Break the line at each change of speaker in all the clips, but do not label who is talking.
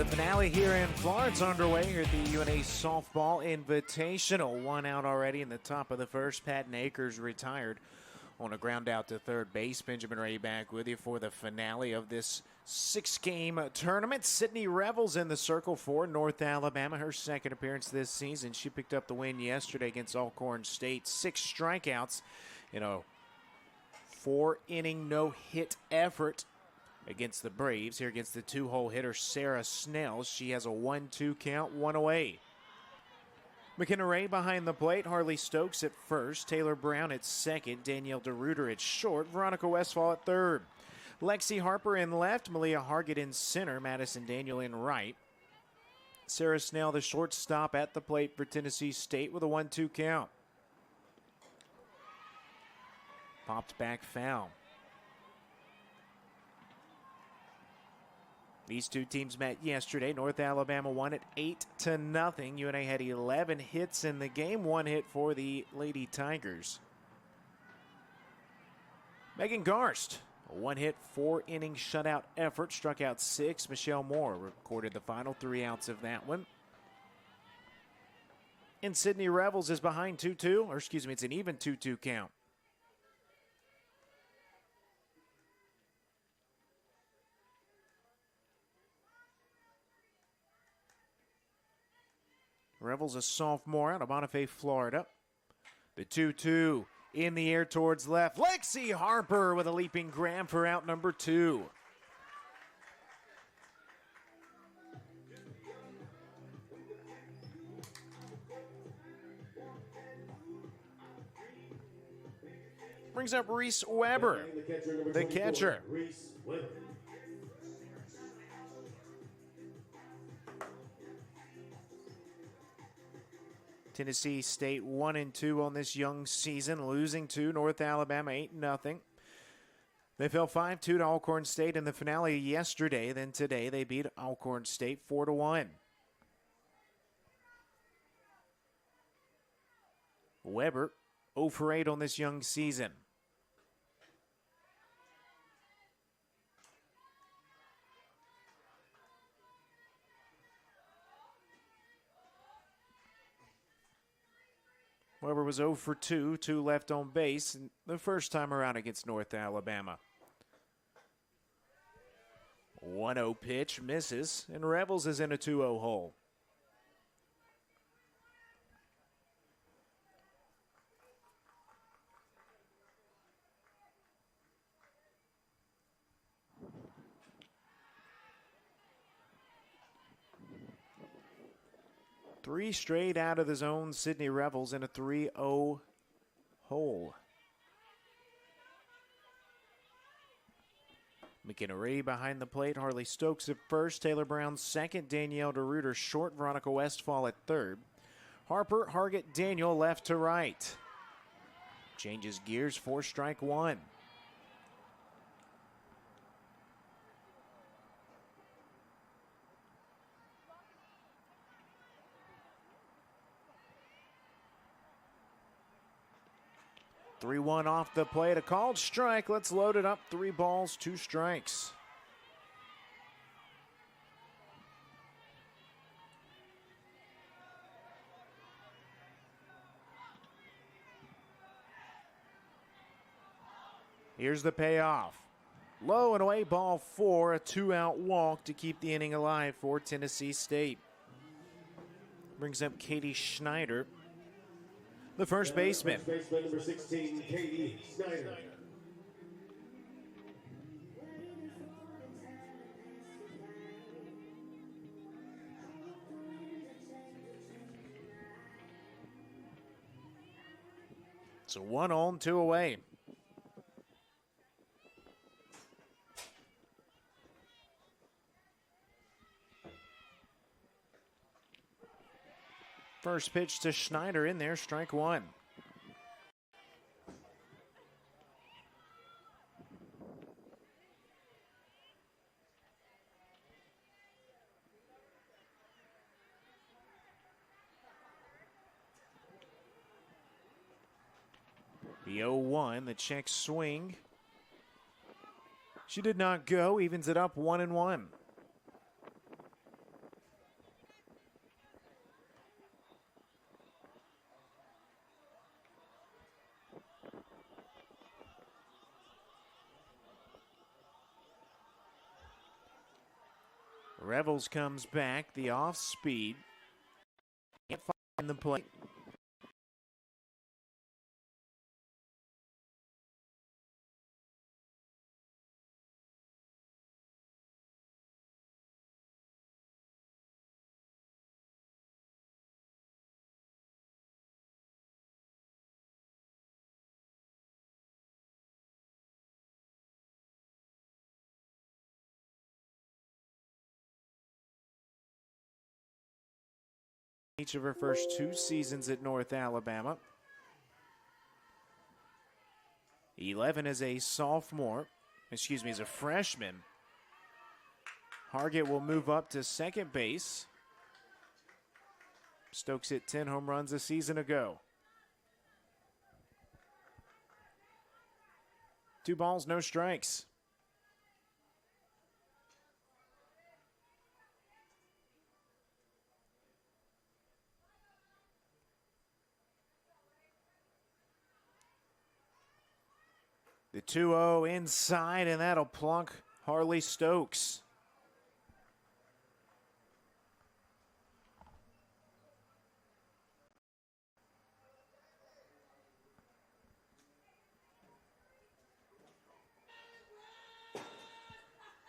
The finale here in Florence underway here at the UNA Softball Invitational. One out already in the top of the first. Patton Akers retired on a ground out to third base. Benjamin Ray back with you for the finale of this six-game tournament. Sydney Revels in the circle for North Alabama. Her second appearance this season. She picked up the win yesterday against Alcorn State. 6 strikeouts in a 4-inning no-hit effort against the Braves. Here against the 2-hole hitter Sarah Snell. She has a 1-2 count, 1 away. McKenna Ray behind the plate. Harley Stokes at first. Taylor Brown at second. Danielle DeRuiter at short. Veronica Westphal at third. Lexi Harper in left. Malia Hargett in center. Madison Daniel in right. Sarah Snell, the shortstop, at the plate for Tennessee State with a 1-2 count. Popped back foul. These two teams met yesterday. North Alabama won it 8-0. UNA had 11 hits in the game. 1 hit for the Lady Tigers. Meghan Garst, a 1-hit, 4-inning shutout effort. Struck out 6. Michelle Moore recorded the final 3 outs of that one. And Sydney Revels is behind 2-2. Or excuse me, it's an even 2-2 count. Revels, a sophomore out of Bonifay, Florida. The 2-2 in the air towards left. Lexi Harper with a leaping grab for out number 2. Brings up Reese Weber, the catcher. Tennessee State 1-2 on this young season, losing to North Alabama 8-0. They fell 5-2 to Alcorn State in the finale yesterday. Then today they beat Alcorn State 4-1. Weber 0 for 8 on this young season. Weber was 0 for 2, 2 left on base, and the first time around against North Alabama. 1-0 pitch, misses, and Revels is in a 2-0 hole. Three straight out of the zone, Sydney Revels in a 3-0 hole. McKenna Ray behind the plate. Harley Stokes at first. Taylor Brown second. Danielle DeRuiter short. Veronica Westphal at third. Harper, Hargett, Daniel left to right. Changes gears for strike 1. Three-one off the plate, a called strike. Let's load it up. 3 balls, 2 strikes. Here's the payoff. Low and away, ball 4, a 2-out walk to keep the inning alive for Tennessee State. Brings up Katie Schneider, the first baseman.
First baseman, number 16, Katie Schneider.
So 1 on, 2 away. First pitch to Schneider in there, strike 1. The 0-1, the check swing. She did not go, evens it up 1-1. Revels comes back, the off speed. Can't find the plate. Each of her first 2 seasons at North Alabama. 11 as a sophomore, as a freshman. Hargett will move up to second base. Stokes hit 10 home runs a season ago. 2 balls, no strikes. The 2-0 inside, and that'll plunk Harley Stokes.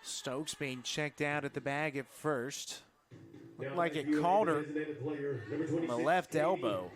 Stokes being checked out at the bag at first. Looked like it called her from the left elbow.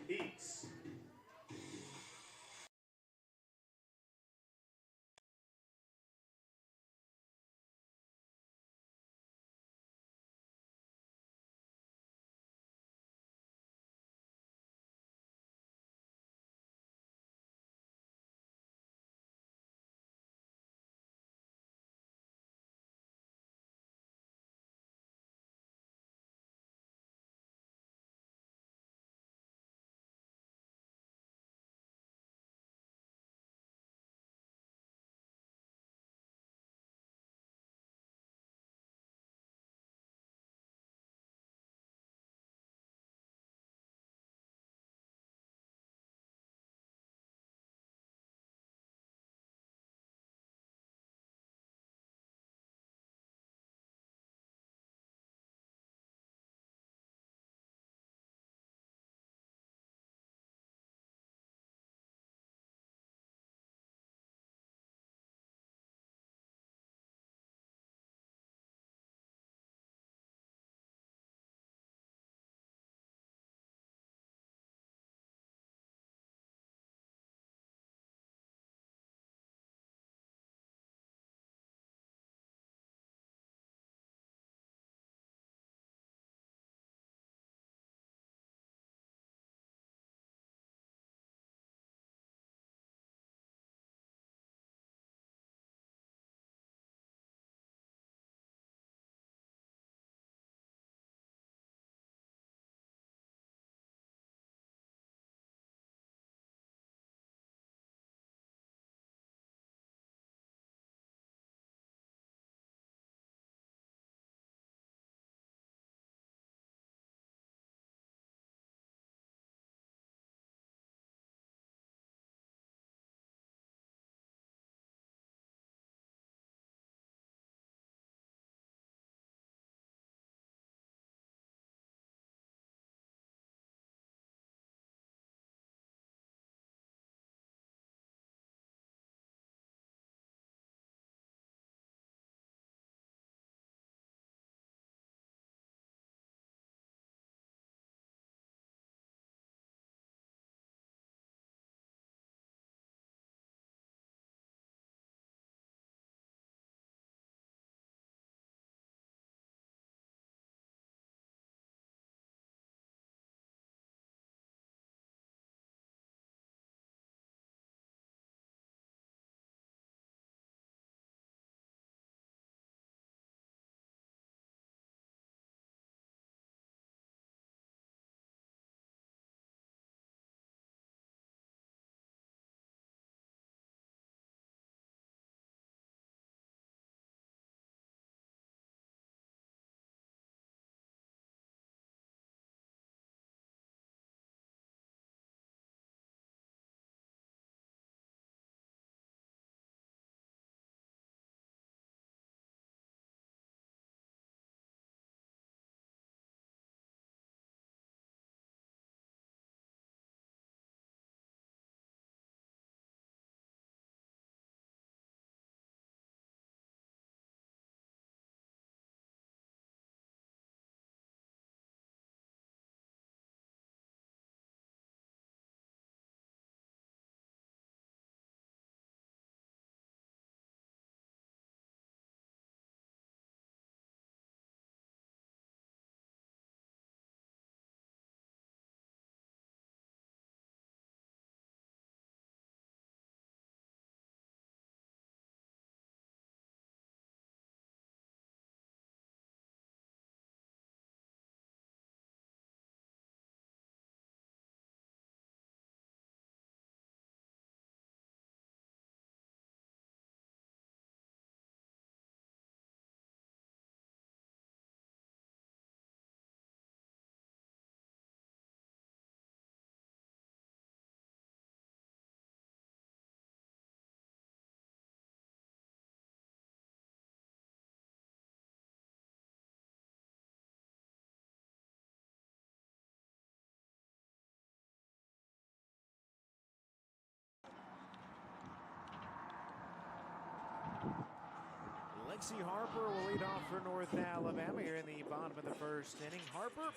Lexi Harper will lead off for North Alabama here in the bottom of the first inning. Harper,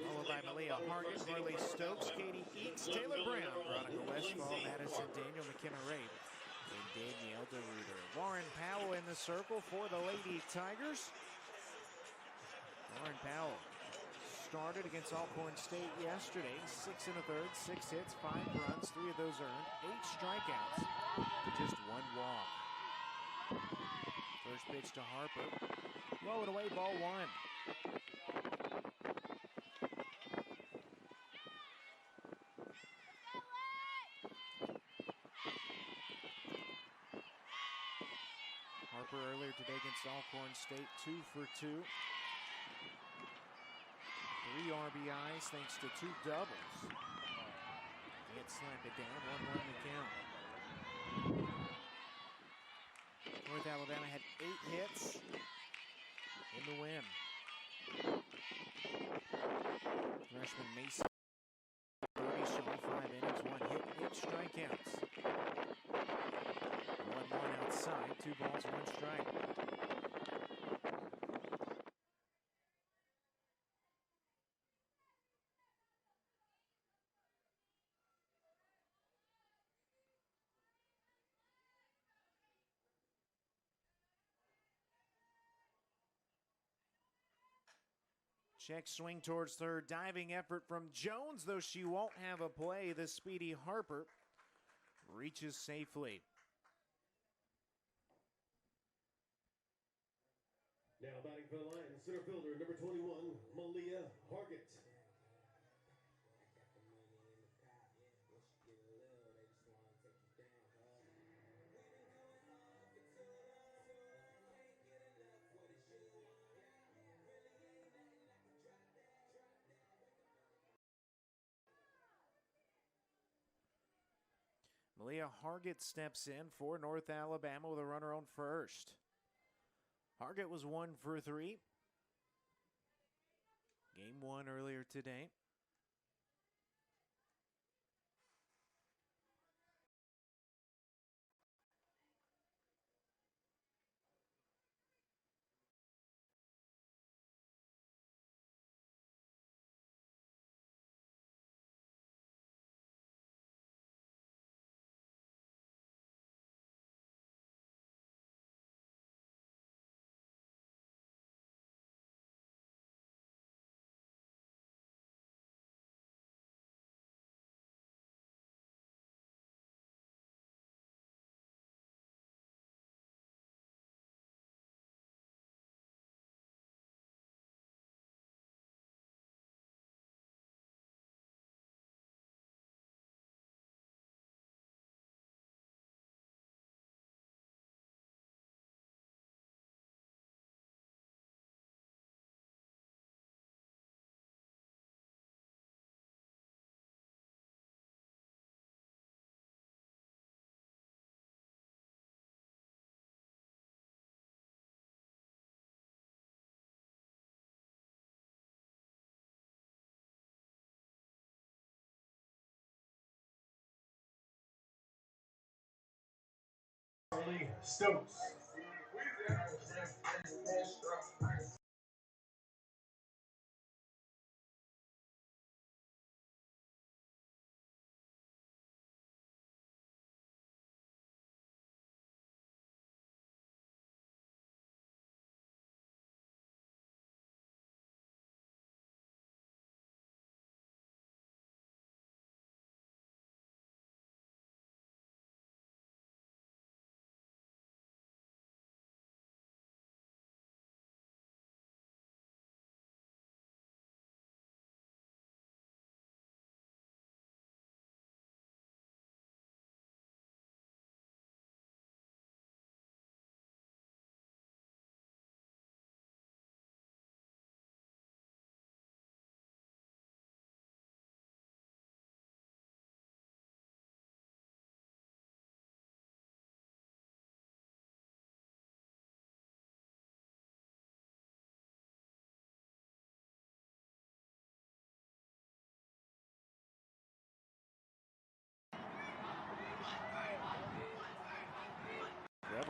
followed by Malia Hargett, Harley Stokes, Katie Eakes, Taylor Brown, Veronica Westphal, Madison Daniel, McKenna Rape, and Danielle DeRuiter. Lauren Powell in the circle for the Lady Tigers. Lauren Powell started against Alcorn State yesterday. 6 1/3, 6 hits, 5 runs, 3 of those earned, 8 strikeouts, just 1 walk. First pitch to Harper, low and away, ball 1. Harper earlier today against Alcorn State, 2 for 2. 3 RBIs thanks to 2 doubles. Can't slap it down, 1-1 the count. North Alabama had 8 hits in the win. Freshman Mason Brody showing 5 innings, 1 hit, 8 strikeouts. 1-1 outside, 2 balls, 1 strike. Check swing towards third. Diving effort from Jones, though she won't have a play. The speedy Harper reaches safely.
Now batting for the Lions, center fielder, number 21, Malia Hargett.
Malia Hargett steps in for North Alabama with a runner on first. Hargett was 1 for 3. Game 1 earlier today.
Stokes.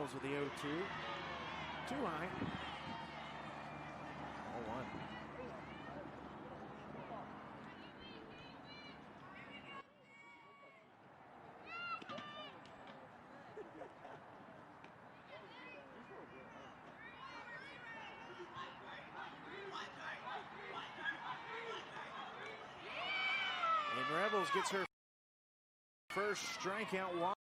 Rebels with the 0-2. Too high. 0-1. And Rebels gets her first strikeout walk.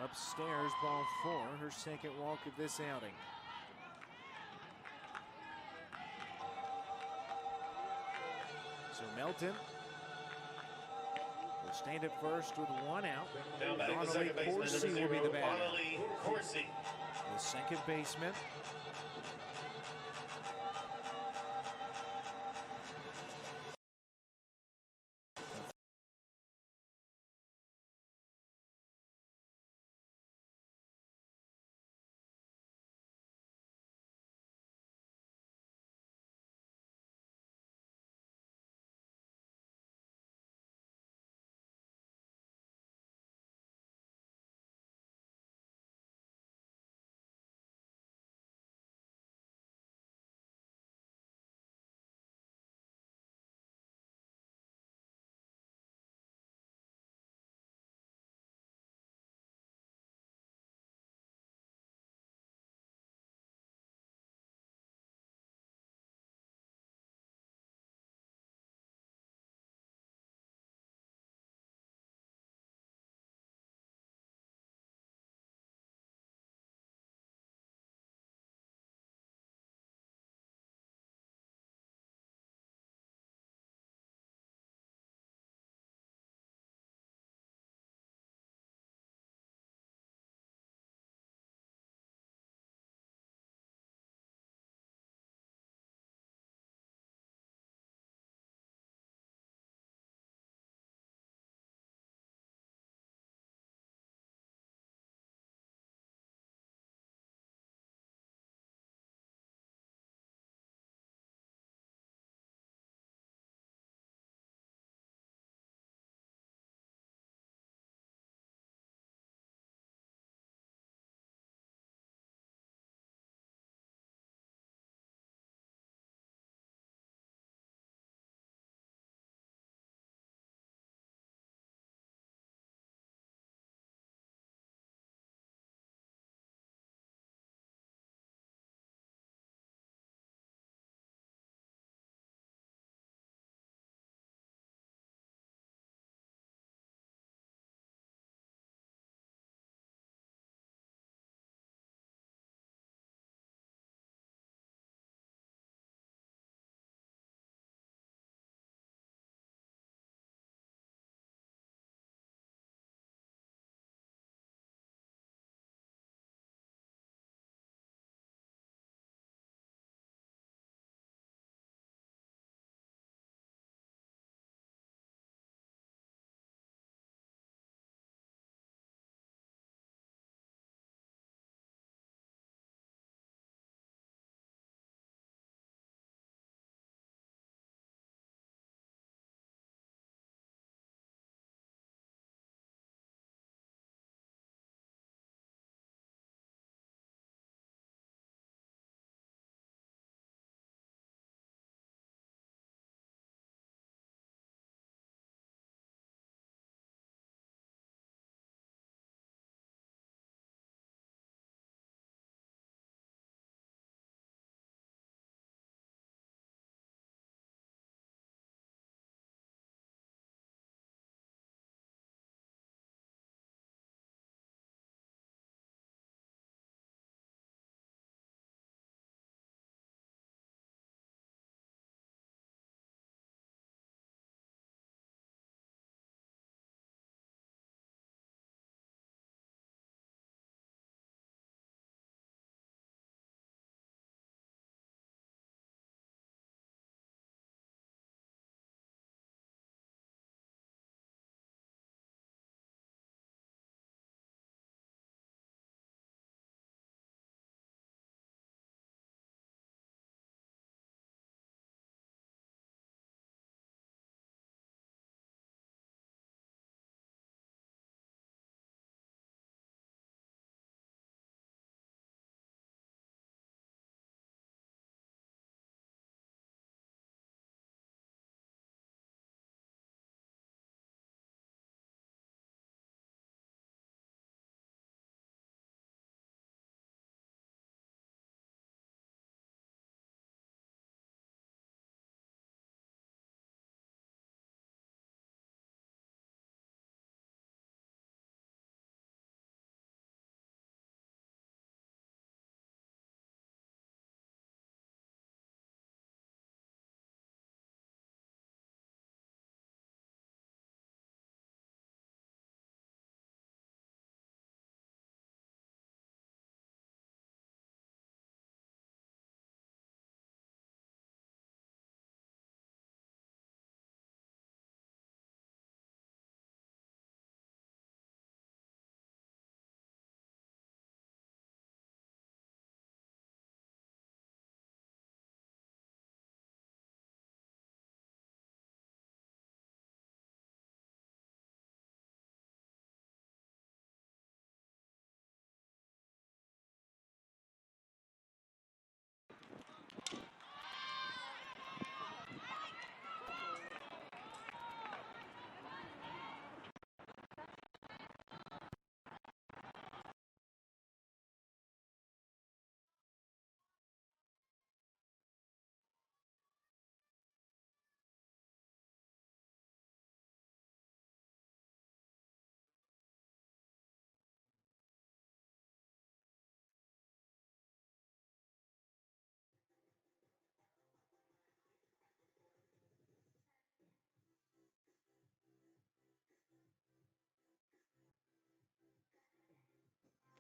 Upstairs, ball 4, her second walk of this outing. So Melton will stand at first with 1 out.
Now batting the
Donnelly
second baseman,
Corsi
number
will be
0,
the batter.
Donnelly Corsi.
The second baseman.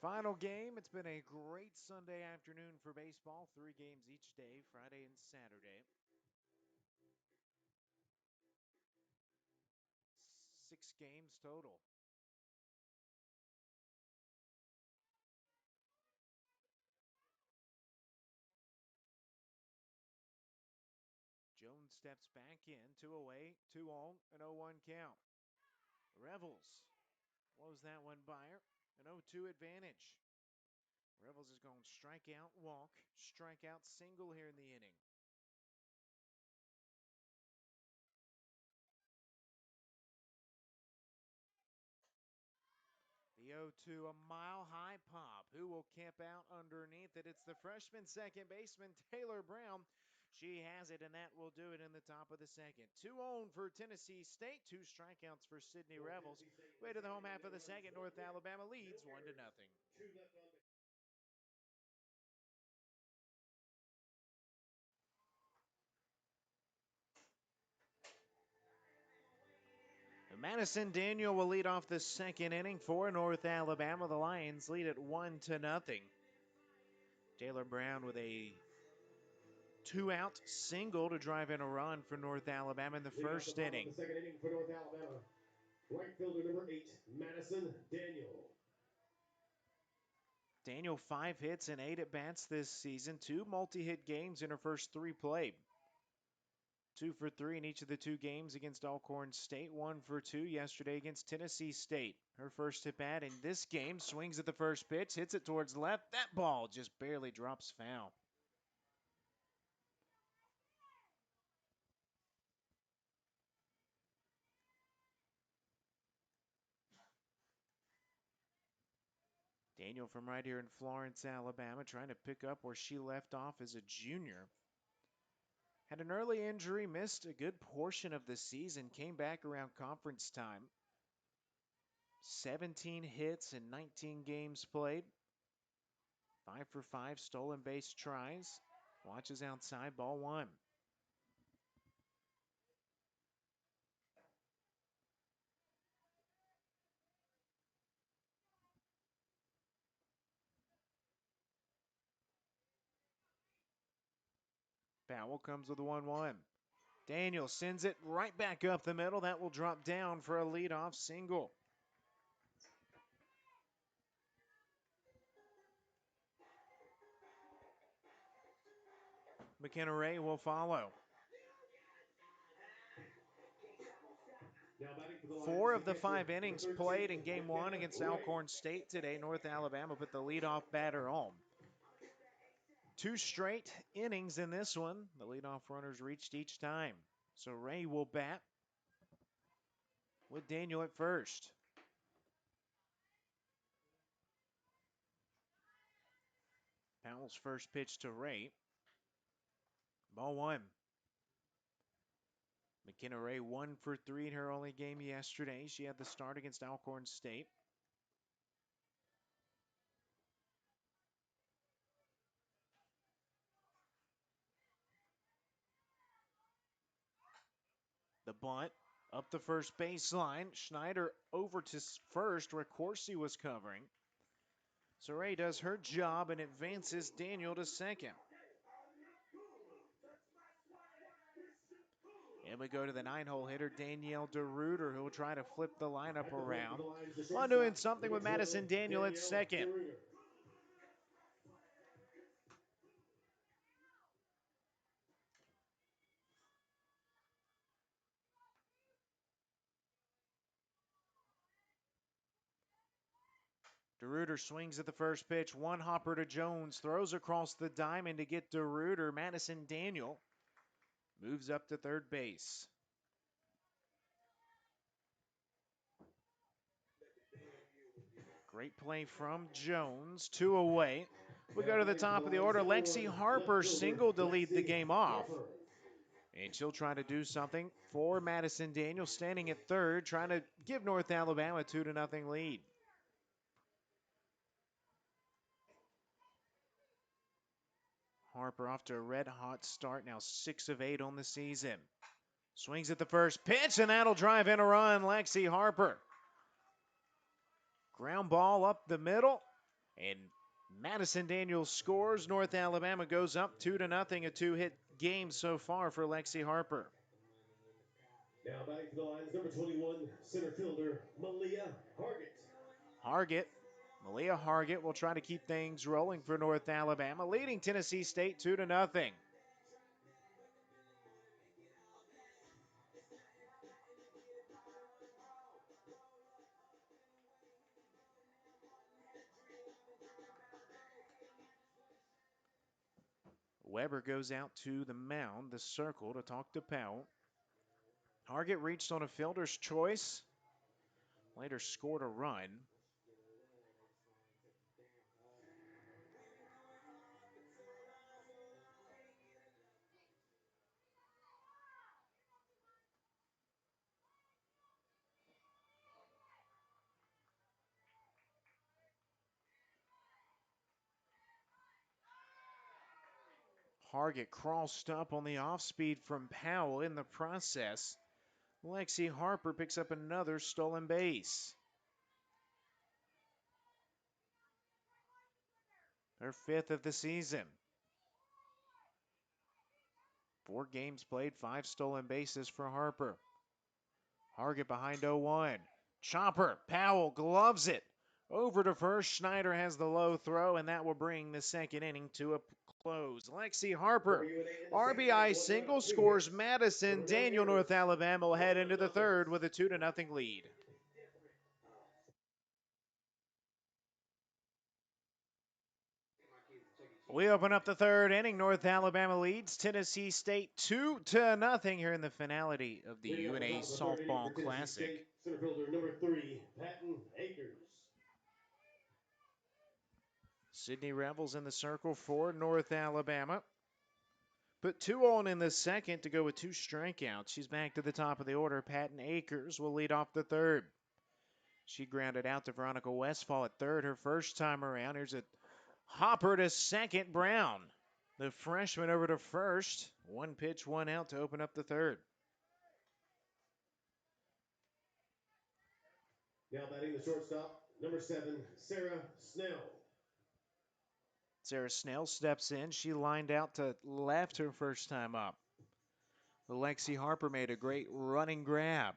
Final game. It's been a great Sunday afternoon for baseball. 3 games each day, Friday and Saturday. 6 games total. Jones steps back in, 2 away, 2 on, an 0-1 count. Revels blows that one by her, an 0-2 advantage. Revels is going strikeout, walk, strikeout, single here in the inning. The 0-2, a mile-high pop. Who will camp out underneath it? It's the freshman second baseman, Taylor Brown. She has it, and that will do it in the top of the second. 2 on for Tennessee State, 2 strikeouts for Sydney Revels. Way to the home half of the second, North Alabama leads 1-0. Madison Daniel will lead off the second inning for North Alabama. The Lions lead it 1-0. Taylor Brown with a 2-out single to drive in a run for North Alabama in the first inning.
The second inning for North Alabama. Right fielder number 8, Madison Daniel.
Daniel 5 hits and 8 at-bats this season. 2 multi-hit games in her first 3 played. 2 for 3 in each of the 2 games against Alcorn State. 1 for 2 yesterday against Tennessee State. Her first at-bat in this game, swings at the first pitch, hits it towards left. That ball just barely drops foul. Daniel from right here in Florence, Alabama, trying to pick up where she left off as a junior. Had an early injury, missed a good portion of the season, came back around conference time. 17 hits in 19 games played. 5 for 5 stolen base tries. Watches outside, ball 1. Powell comes with a 1-1. Daniel sends it right back up the middle. That will drop down for a leadoff single. McKenna Ray will follow. 4 of the 5 innings played in Game 1 against Alcorn State today. North Alabama put the leadoff batter on. 2 straight innings in this one. The leadoff runners reached each time. So Ray will bat with Daniel at first. Powell's first pitch to Ray. Ball 1. McKenna Ray 1 for 3 in her only game yesterday. She had the start against Alcorn State. The bunt up the first baseline. Schneider over to first where Corsi was covering. So Ray does her job and advances Daniel to second. And we go to the 9-hole hitter, Danielle DeRuiter, who will try to flip the lineup around. While doing something with Madison Daniel at second. DeRuiter swings at the first pitch. One hopper to Jones. Throws across the diamond to get DeRuiter. Madison Daniel moves up to third base. Great play from Jones. 2 away. We go to the top of the order. Lexi Harper singled to lead the game off. And she'll try to do something for Madison Daniel, standing at third, trying to give North Alabama a 2-0 lead. Harper off to a red-hot start, now 6 of 8 on the season. Swings at the first pitch, and that'll drive in a run. Lexi Harper. Ground ball up the middle. And Madison Daniels scores. North Alabama goes up 2-0. A two-hit game so far for Lexi Harper.
Now batting for the Lions, number 21, center fielder, Malia
Malia Hargett will try to keep things rolling for North Alabama, leading Tennessee State 2-0. Weber goes out to the mound, the circle, to talk to Powell. Hargett reached on a fielder's choice, later scored a run. Hargett crossed up on the off speed from Powell. In the process, Lexi Harper picks up another stolen base. Her fifth of the season. 4 games played, 5 stolen bases for Harper. Hargett behind 0-1. Chopper, Powell gloves it. Over to first. Schneider has the low throw, and that will bring the second inning to a close. Lexi Harper, RBI single, scores Madison. Daniel, North Alabama will head into the third with a 2-0 lead. We open up the third inning. North Alabama leads Tennessee State 2-0 here in the finality of the UNA Softball Classic.
Center fielder, number 3, Patton Akers.
Sydney Revels in the circle for North Alabama. Put 2 on in the second to go with 2 strikeouts. She's back to the top of the order. Patton Akers will lead off the third. She grounded out to Veronica Westfall at third her first time around. Here's a hopper to second. Brown, the freshman, over to first. 1 pitch, 1 out to open up the third.
Now batting the shortstop, number 7, Sarah Snell.
Sarah Snell steps in. She lined out to left her first time up. Lexi Harper made a great running grab.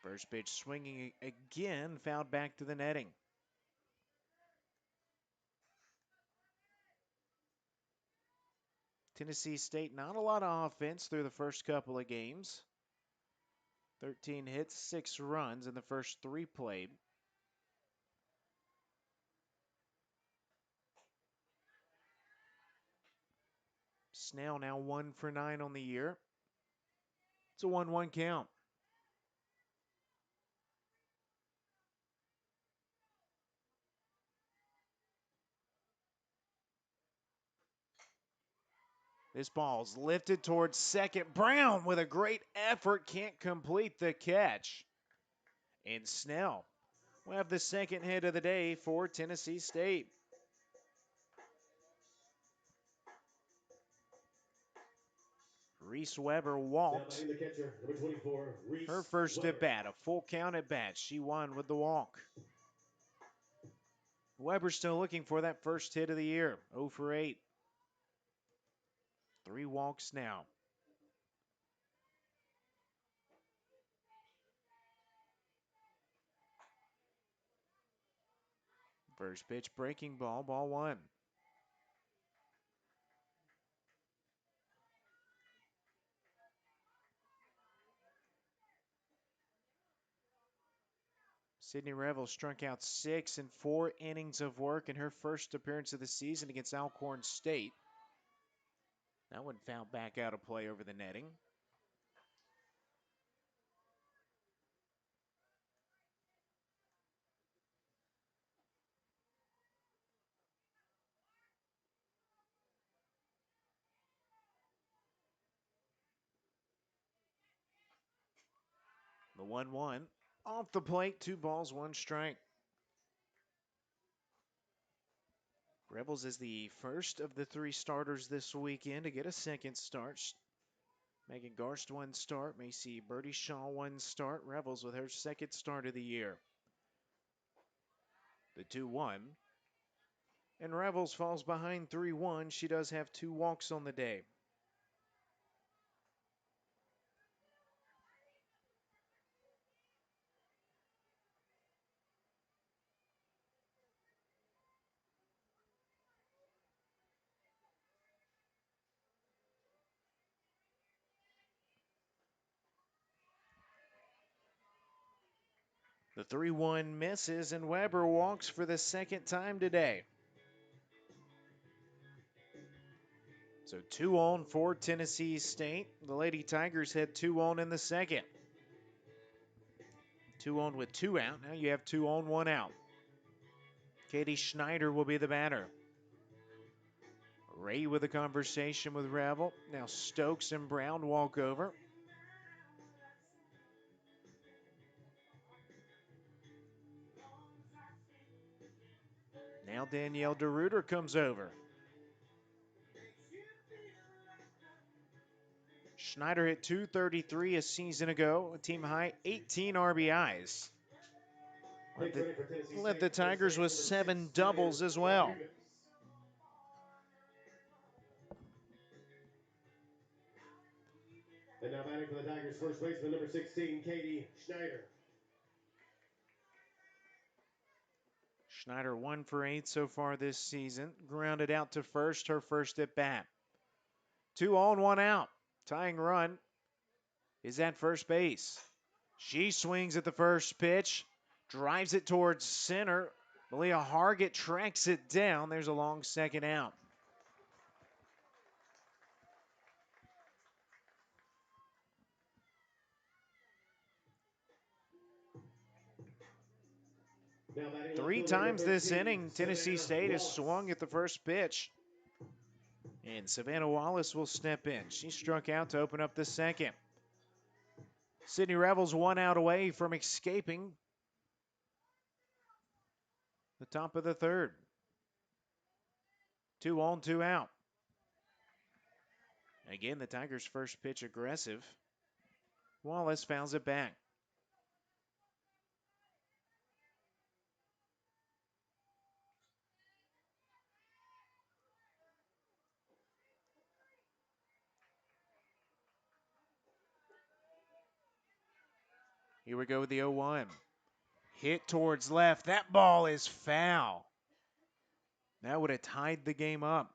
First pitch swinging again, fouled back to the netting. Tennessee State, not a lot of offense through the first couple of games. 13 hits, 6 runs in the first 3 played. Snell now 1 for 9 on the year. It's a 1-1 count. This ball's lifted towards second. Brown with a great effort can't complete the catch. And Snell will have the second hit of the day for Tennessee State. Reese Weber walked.
Now the catcher, number 24, Reese
Her first
Weber.
at bat, a full count at bat. She won with the walk. Weber's still looking for that first hit of the year. 0 for 8. 3 walks now. First pitch, breaking ball, ball 1. Sydney Revel struck out 6 in 4 innings of work in her first appearance of the season against Alcorn State. That one fouled back out of play over the netting. The 1-1 off the plate, 2 balls, 1 strike. Rebels is the first of the 3 starters this weekend to get a second start. Meghan Garst 1 start. May see Birdie Shaw 1 start. Rebels with her second start of the year. The 2-1. And Rebels falls behind 3-1. She does have 2 walks on the day. The 3-1 misses, and Weber walks for the second time today. So 2 on for Tennessee State. The Lady Tigers had 2 on in the second. 2 on with 2 out. Now you have 2 on, 1 out. Katie Schneider will be the batter. Ray with a conversation with Revel. Now Stokes and Brown walk over. Now Danielle DeRuiter comes over. Schneider hit .233 a season ago, a team high 18 RBIs. Led the Tigers with 7 doubles as well.
And now batting for the Tigers, first baseman number 16, Katie Schneider.
Schneider 1 for 8 so far this season. Grounded out to first, her first at bat. 2 on, 1 out. Tying run is at first base. She swings at the first pitch, drives it towards center. Malia Hargett tracks it down. There's a long second out.
Now batting
3
left fielder
times
number
this
18,
inning, Tennessee State has
Wallace.
swung at the first pitch. And Savannah Wallace will step in. She struck out to open up the second. Sydney Rebels 1 out away from escaping the top of the third. 2 on, 2 out. Again, the Tigers' first pitch aggressive. Wallace fouls it back. Here we go with the 0-1. Hit towards left. That ball is foul. That would have tied the game up.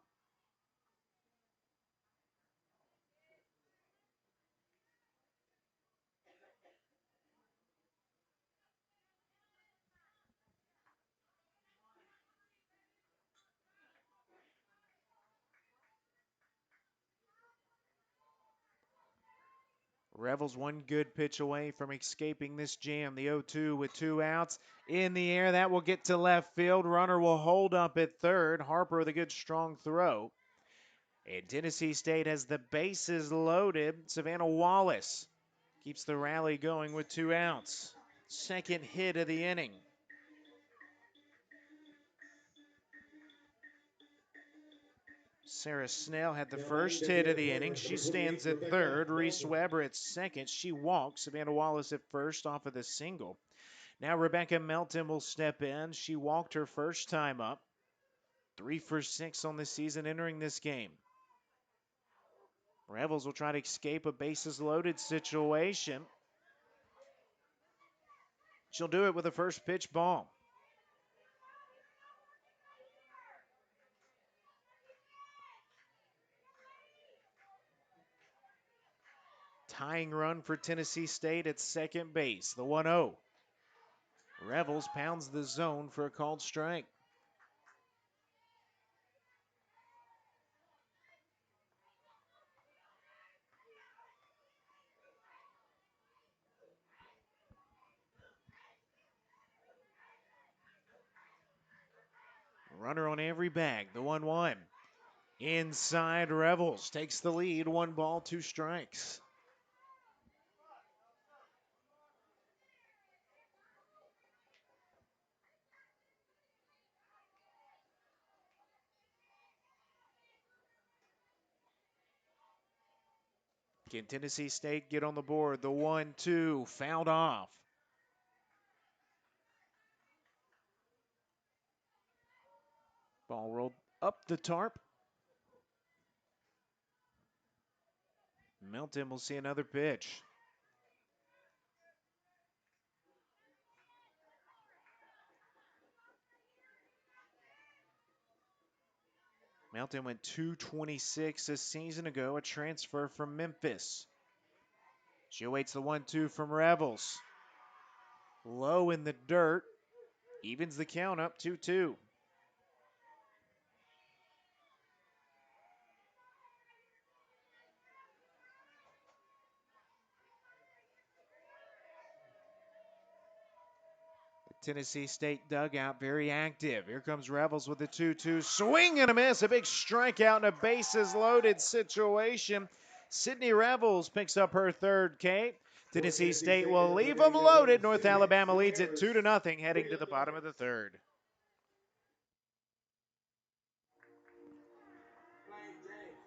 Rebels 1 good pitch away from escaping this jam. The 0-2 with 2 outs. In the air, that will get to left field. Runner will hold up at third. Harper with a good strong throw. And Tennessee State has the bases loaded. Savannah Wallace keeps the rally going with 2 outs. Second hit of the inning. Sarah Snell had the first hit of the inning. She stands at third. Reese Weber at second. She walks. Savannah Wallace at first off of the single. Now Rebecca Melton will step in. She walked her first time up. 3 for 6 on the season entering this game. Rebels will try to escape a bases loaded situation. She'll do it with a first pitch ball. Tying run for Tennessee State at second base, the 1-0. Rebels pounds the zone for a called strike. Runner on every bag, the 1-1. Inside, Rebels takes the lead, 1 ball, 2 strikes. Can Tennessee State get on the board? The 1-2 fouled off. Ball rolled up the tarp. Melton will see another pitch. Melton went 226 a season ago, a transfer from Memphis. She awaits the 1-2 from Revels. Low in the dirt. Evens the count up 2-2. Tennessee State dugout very active. Here comes Revels with the 2-2. Swing and a miss. A big strikeout in a bases loaded situation. Sydney Revels picks up her third K. Tennessee State will leave them loaded. North Alabama leads it 2-0 heading to the bottom of the third.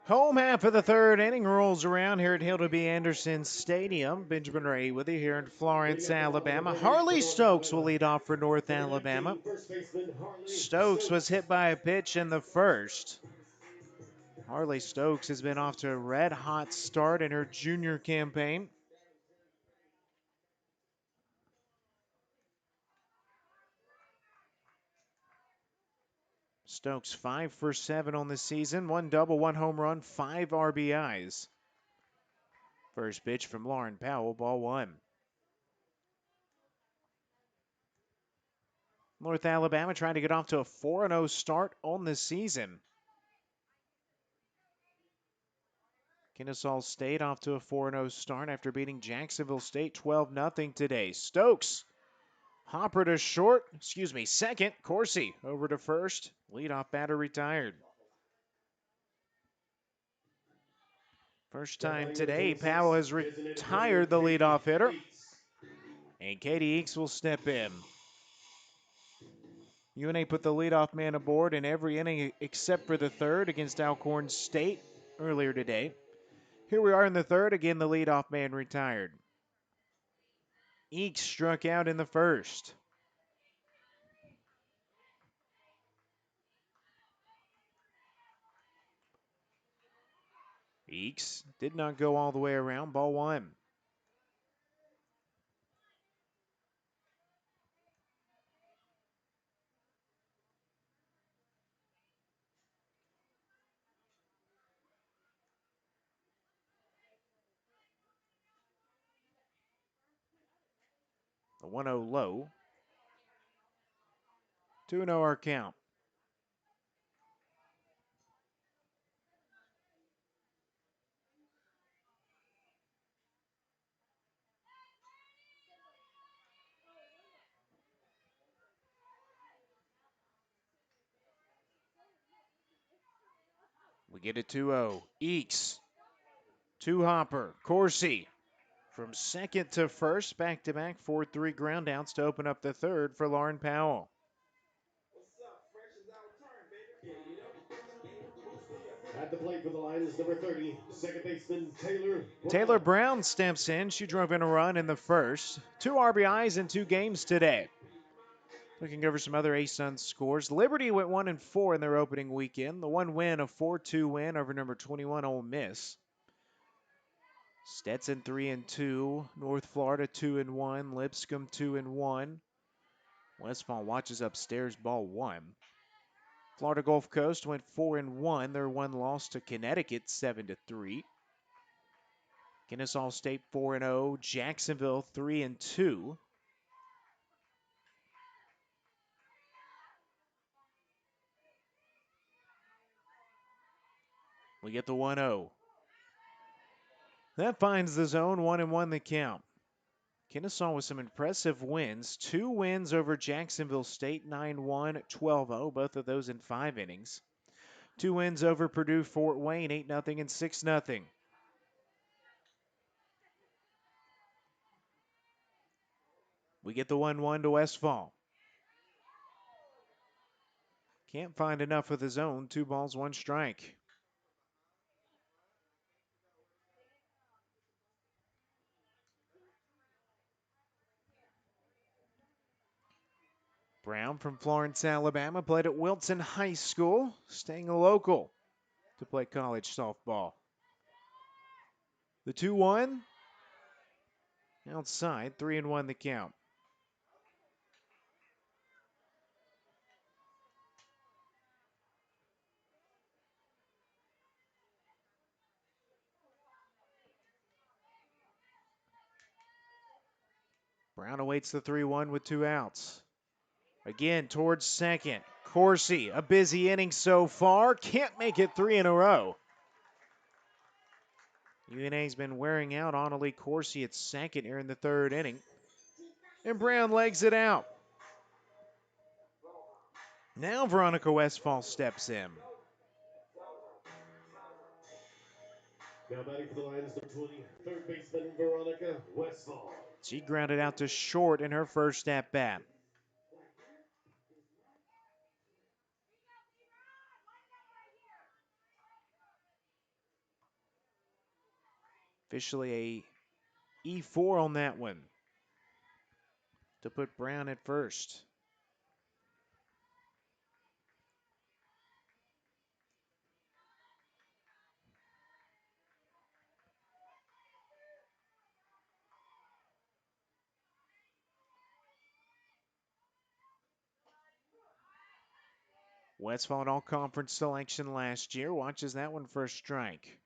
Home half of the third inning rolls around here at Hilda B. Anderson Stadium. Benjamin Ray with you here in Florence, Alabama. Harley Stokes will lead off for North Alabama. Stokes was hit by a pitch in the first. Harley Stokes has been off to a red-hot start in her junior campaign. Stokes 5 for 7 on the season. 1 double, 1 home run, 5 RBIs. First pitch from Lauren Powell, ball 1. North Alabama trying to get off to a 4-0 start on the season. Kennesaw State off to a 4-0 start after beating Jacksonville State 12-0 today. Stokes, hopper to short, second. Corsi over to first. Leadoff batter retired. First time today, Powell has retired the leadoff hitter. And Katie Eakes will step in. UNA put the leadoff man aboard in every inning except for the third against Alcorn State earlier today. Here we are in the third. Again, the leadoff man retired. Eakes struck out in the first. Eakes did not go all the way around. Ball 1. The 1-0 low. 2-0 our count. We get a 2-0. Eakes. 2 hopper. Corsi. From second to first, back-to-back 4-3 groundouts to open up the third for Lauren Powell.
At the plate for the Lions, number 30, second baseman Taylor Brown.
Taylor Brown steps in. She drove in a run in the first. 2 RBIs in 2 games today. Looking over some other A-Sun scores. Liberty went 1-4 in their opening weekend. The one win, a 4-2 win over number 21 Ole Miss. Stetson 3-2. North Florida 2-1. Lipscomb 2-1. Westfall watches upstairs, ball 1. Florida Gulf Coast went 4-1. Their one loss to Connecticut 7-3. Kennesaw State 4-0. Jacksonville 3-2. We get the 1-0. That finds the zone, 1-1 the count. Kennesaw with some impressive wins. 2 wins over Jacksonville State, 9-1, 12-0, both of those in 5 innings. 2 wins over Purdue Fort Wayne, 8-0 and 6-0. We get the 1-1 to Westfall. Can't find enough of the zone. 2 balls, 1 strike. Brown from Florence, Alabama, played at Wilson High School, staying local to play college softball. The 2-1. Outside, 3-1 the count. Brown awaits the 3-1 with 2 outs. Again, towards second. Corsi, a busy inning so far. Can't make it 3 in a row. UNA's been wearing out Annalie Corsi at second here in the 3rd inning. And Brown legs it out. Now Veronica Westphal steps in.
Now batting for the Lions, number 20, third baseman Veronica Westphal.
She grounded out to short in her first at-bat. Officially a E4 on that one to put Brown at first. Westphal in all-conference selection last year. Watches that one for a strike.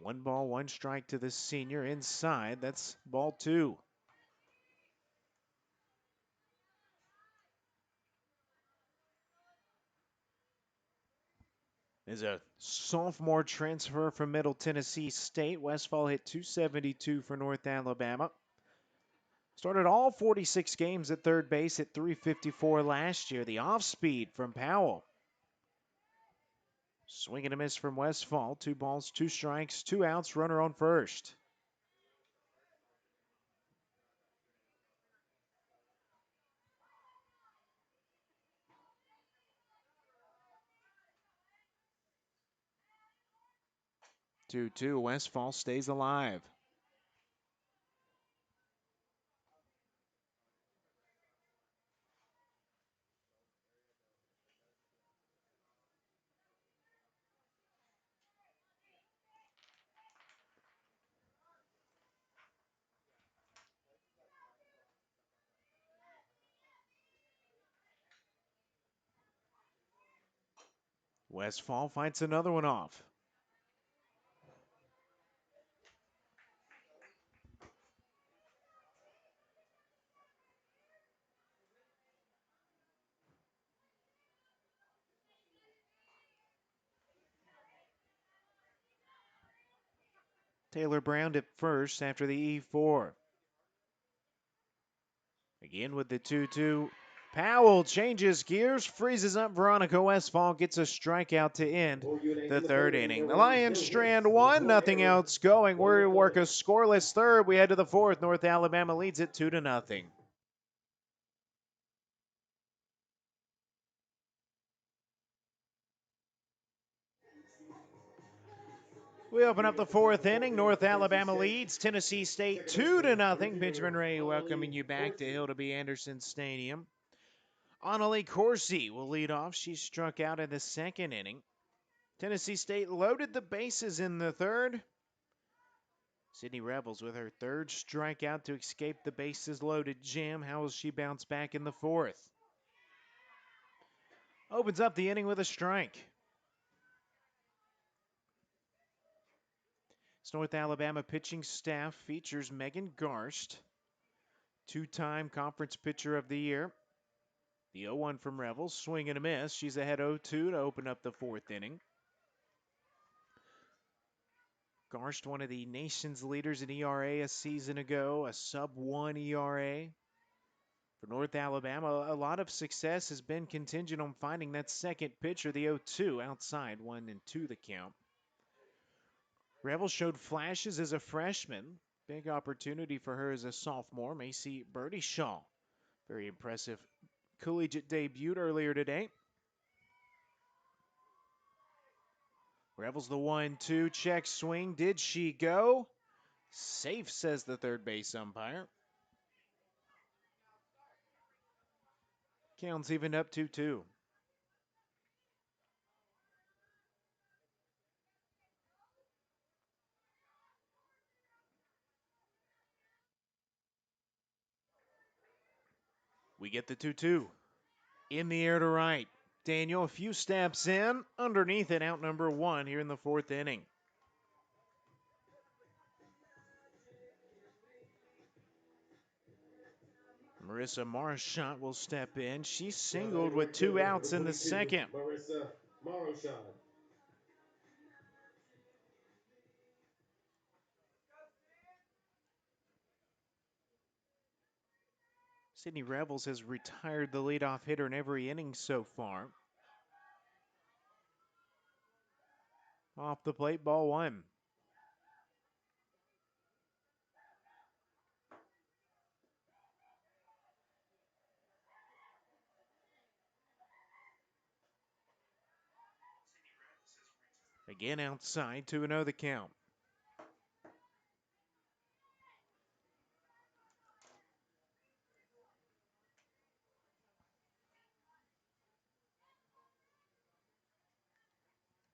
One ball, one strike to the senior inside. That's ball 2. Is a sophomore transfer from Middle Tennessee State. Westphal hit .272 for North Alabama. Started all 46 games at third base at .354 last year. The off-speed from Powell. Swing and a miss from Westphal. 2 balls, 2 strikes, 2 outs, runner on first. Two. Westphal stays alive. Westphal fights another one off. Taylor Brown at first after the E4. Again with the 2-2. Powell changes gears, freezes up Veronica Westphal, gets a strikeout to end the 3rd inning. The Lions strand 1, nothing else going. We work a scoreless 3rd. We head to the 4th. North Alabama leads it 2-0. We open up the 4th inning. North Alabama leads Tennessee State 2-0. Benjamin Ray welcoming you back to Hilda B. Anderson Stadium. Annalie Corsi will lead off. She struck out in the 2nd inning. Tennessee State loaded the bases in the 3rd. Sydney Rebels with her 3rd strikeout to escape the bases loaded jam. How will she bounce back in the 4th? Opens up the inning with a strike. This North Alabama pitching staff features Meghan Garst, 2-time conference pitcher of the year. The 0-1 from Rebels, swing and a miss. She's ahead 0-2 to open up the 4th inning. Garst, one of the nation's leaders in ERA a season ago, a sub-1 ERA. For North Alabama, a lot of success has been contingent on finding that second pitcher, the 0-2, outside, 1-2 the count. Rebels showed flashes as a freshman. Big opportunity for her as a sophomore. Macy Birdie Shaw, very impressive collegiate debut earlier today. Rebels the 1-2, check swing. Did she go? Safe, says the third base umpire. Count's even up 2-2. We get the 2-2. In the air to right. Daniel, a few steps in. Underneath it, out number 1 here in the 4th inning. Marissa Marchant will step in. She singled with 2 outs in the 2nd.
Marissa Marchant.
Sydney Rebels has retired the leadoff hitter in every inning so far. Off the plate, ball 1. Again outside, 2-0 the count.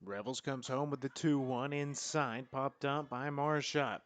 Rebels comes home with the 2-1 inside, popped up by Marchant.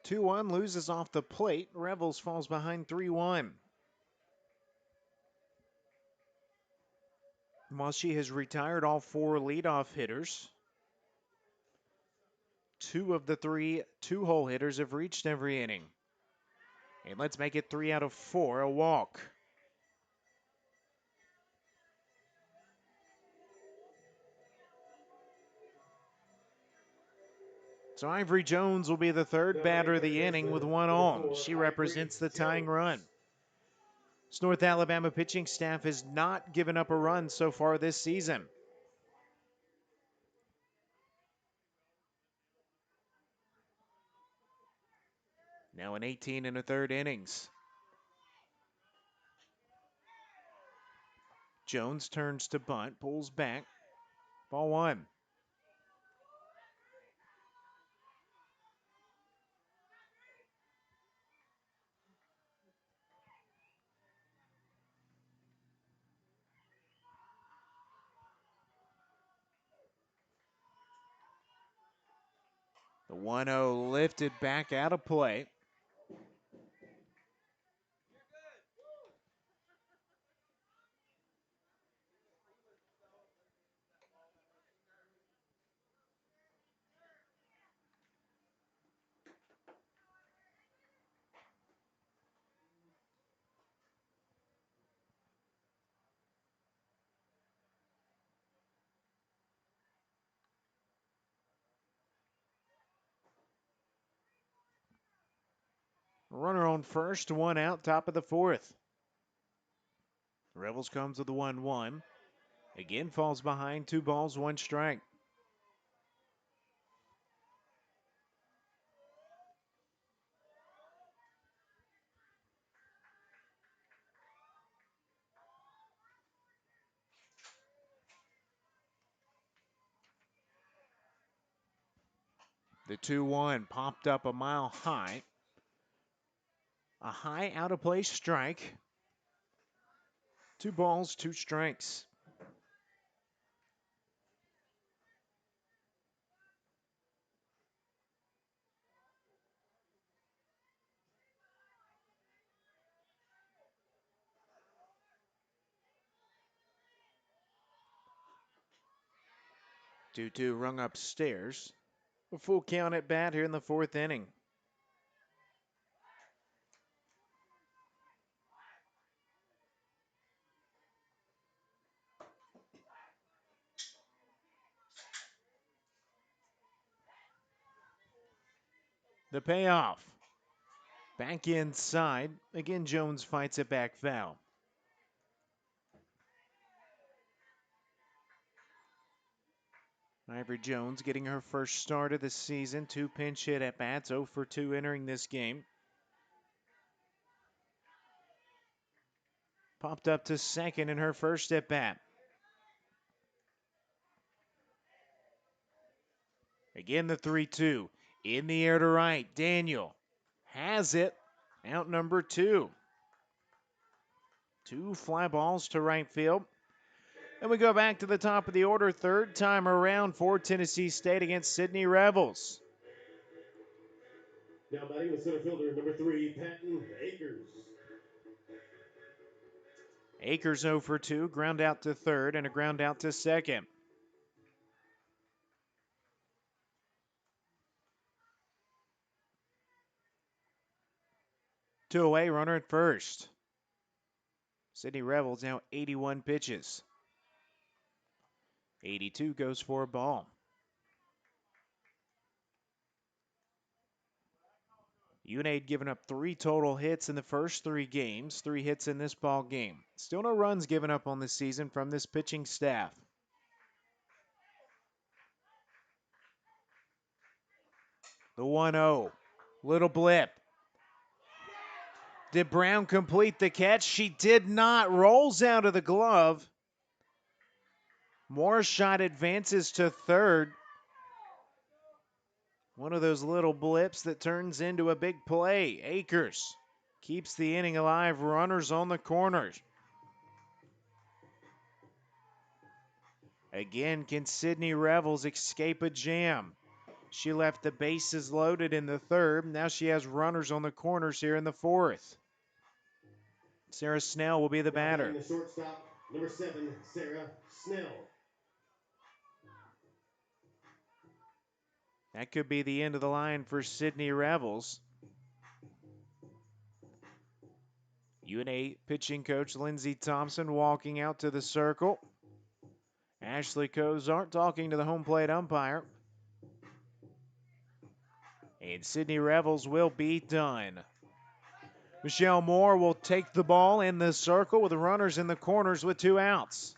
Two 2-1 loses off the plate. Rebels falls behind 3-1. While she has retired all 4 leadoff hitters, 2 of the 3 two-hole hitters have reached every inning. And let's make it 3 out of 4, a walk. So Ivory Jones will be the third batter of the inning with 1 on. She represents the tying run. This North Alabama pitching staff has not given up a run so far this season. Now in 18 1/3 innings. Jones turns to bunt, pulls back. Ball 1. The 1-0 lifted back out of play. Runner on first, 1 out, top of the 4th. Rebels comes with the 1-1. Again falls behind, 2 balls, 1 strike. The 2-1 popped up a mile high. A high out of play strike. 2 balls, 2 strikes. Two rung upstairs. A full count at bat here in the 4th inning. The payoff. Back inside. Again, Jones fights it back foul. Ivory Jones getting her first start of the season. 2 pinch hit at bats, 0 for 2 entering this game. Popped up to second in her first at bat. Again, the 3-2. In the air to right. Daniel has it. Out number 2. 2 fly balls to right field. And we go back to the top of the order. Third time around for Tennessee State against Sydney Rebels.
Now batting the center fielder, number 3, Patton Akers.
Akers 0 for 2. Ground out to third and a ground out to second. Two away, runner at first. Sydney Rebels now 81 pitches. 82 goes for a ball. UNAID given up 3 total hits in the first 3 games, 3 hits in this ball game. Still no runs given up on the season from this pitching staff. The 1-0. Little blip. Did Brown complete the catch? She did not. Rolls out of the glove. Moore shot advances to third. One of those little blips that turns into a big play. Akers keeps the inning alive. Runners on the corners. Again, can Sydney Rebels escape a jam? She left the bases loaded in the third. Now she has runners on the corners here in the fourth. Sarah Snell will be the batter.
The shortstop, number 7, Sarah Snell.
That could be the end of the line for Sydney Rebels. UNA pitching coach Lindsey Thompson walking out to the circle. Ashley Cozart talking to the home plate umpire. And Sydney Rebels will be done. Michelle Moore will take the ball in the circle with the runners in the corners with 2 outs.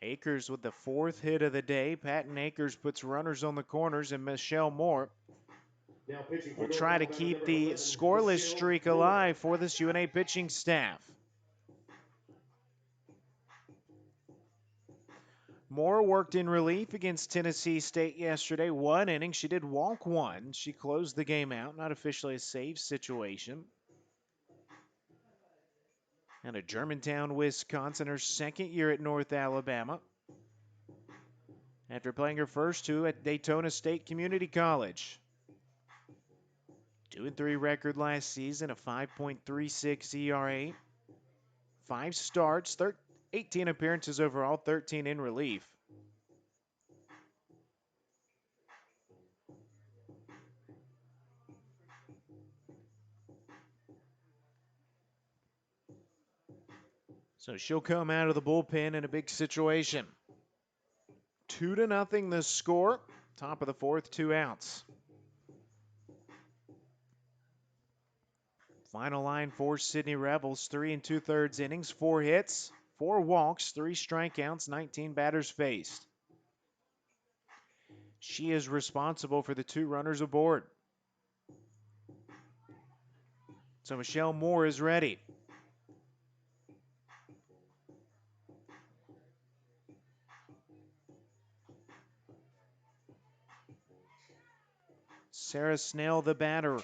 Akers with the 4th hit of the day. Patton Akers puts runners on the corners, and Michelle Moore will try to keep the scoreless streak alive for this UNA pitching staff. Moore worked in relief against Tennessee State yesterday. 1 inning. She did walk 1. She closed the game out. Not officially a save situation. And at Germantown, Wisconsin, her 2nd year at North Alabama. After playing her first 2 at Daytona State Community College. 2-3 record last season, a 5.36 ERA. 5 starts, 18 appearances overall, 13 in relief. So she'll come out of the bullpen in a big situation. 2-0 the score. Top of the 4th, 2 outs. Final line for Sydney Rebels, 3 2/3 innings, 4 hits, 4 walks, 3 strikeouts, 19 batters faced. She is responsible for the 2 runners aboard. So Michelle Moore is ready. Sarah Snell, the batter.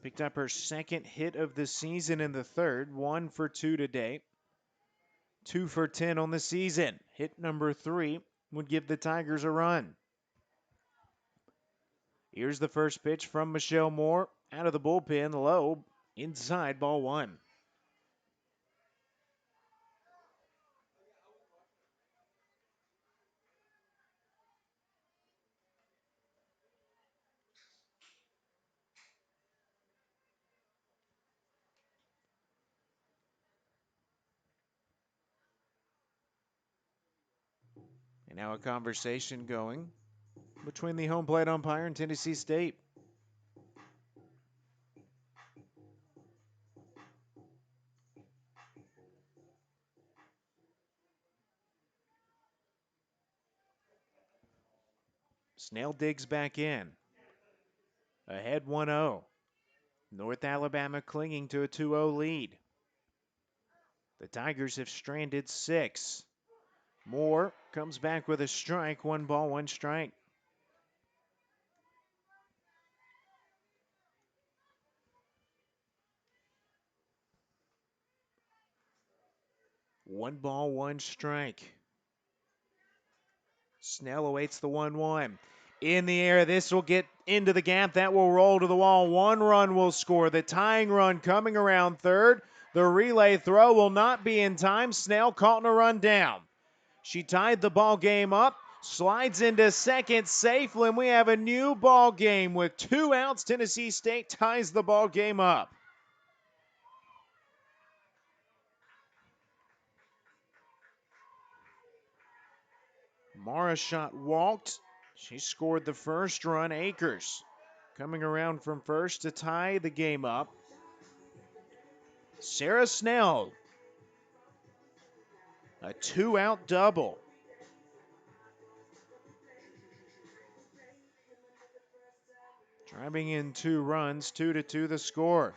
Picked up her 2nd hit of the season in the 3rd, 1 for 2 today. 2 for 10 on the season. Hit number 3 would give the Tigers a run. Here's the first pitch from Michelle Moore. Out of the bullpen, low, inside, ball 1. And now a conversation going between the home plate umpire and Tennessee State. Snell digs back in. Ahead 1-0. North Alabama clinging to a 2-0 lead. The Tigers have stranded 6. Moore comes back with a strike. 1 ball, 1 strike. One ball, 1 strike. Snell awaits the 1-1. In the air, this will get into the gap. That will roll to the wall. 1 run will score. The tying run coming around third. The relay throw will not be in time. Snell caught in a run down. She tied the ball game up. Slides into second safely, and we have a new ball game with 2 outs. Tennessee State ties the ball game up. Mara shot walked. She scored the first run. Akers coming around from first to tie the game up. Sarah Snell, a 2-out double. Driving in 2 runs, 2-2 the score.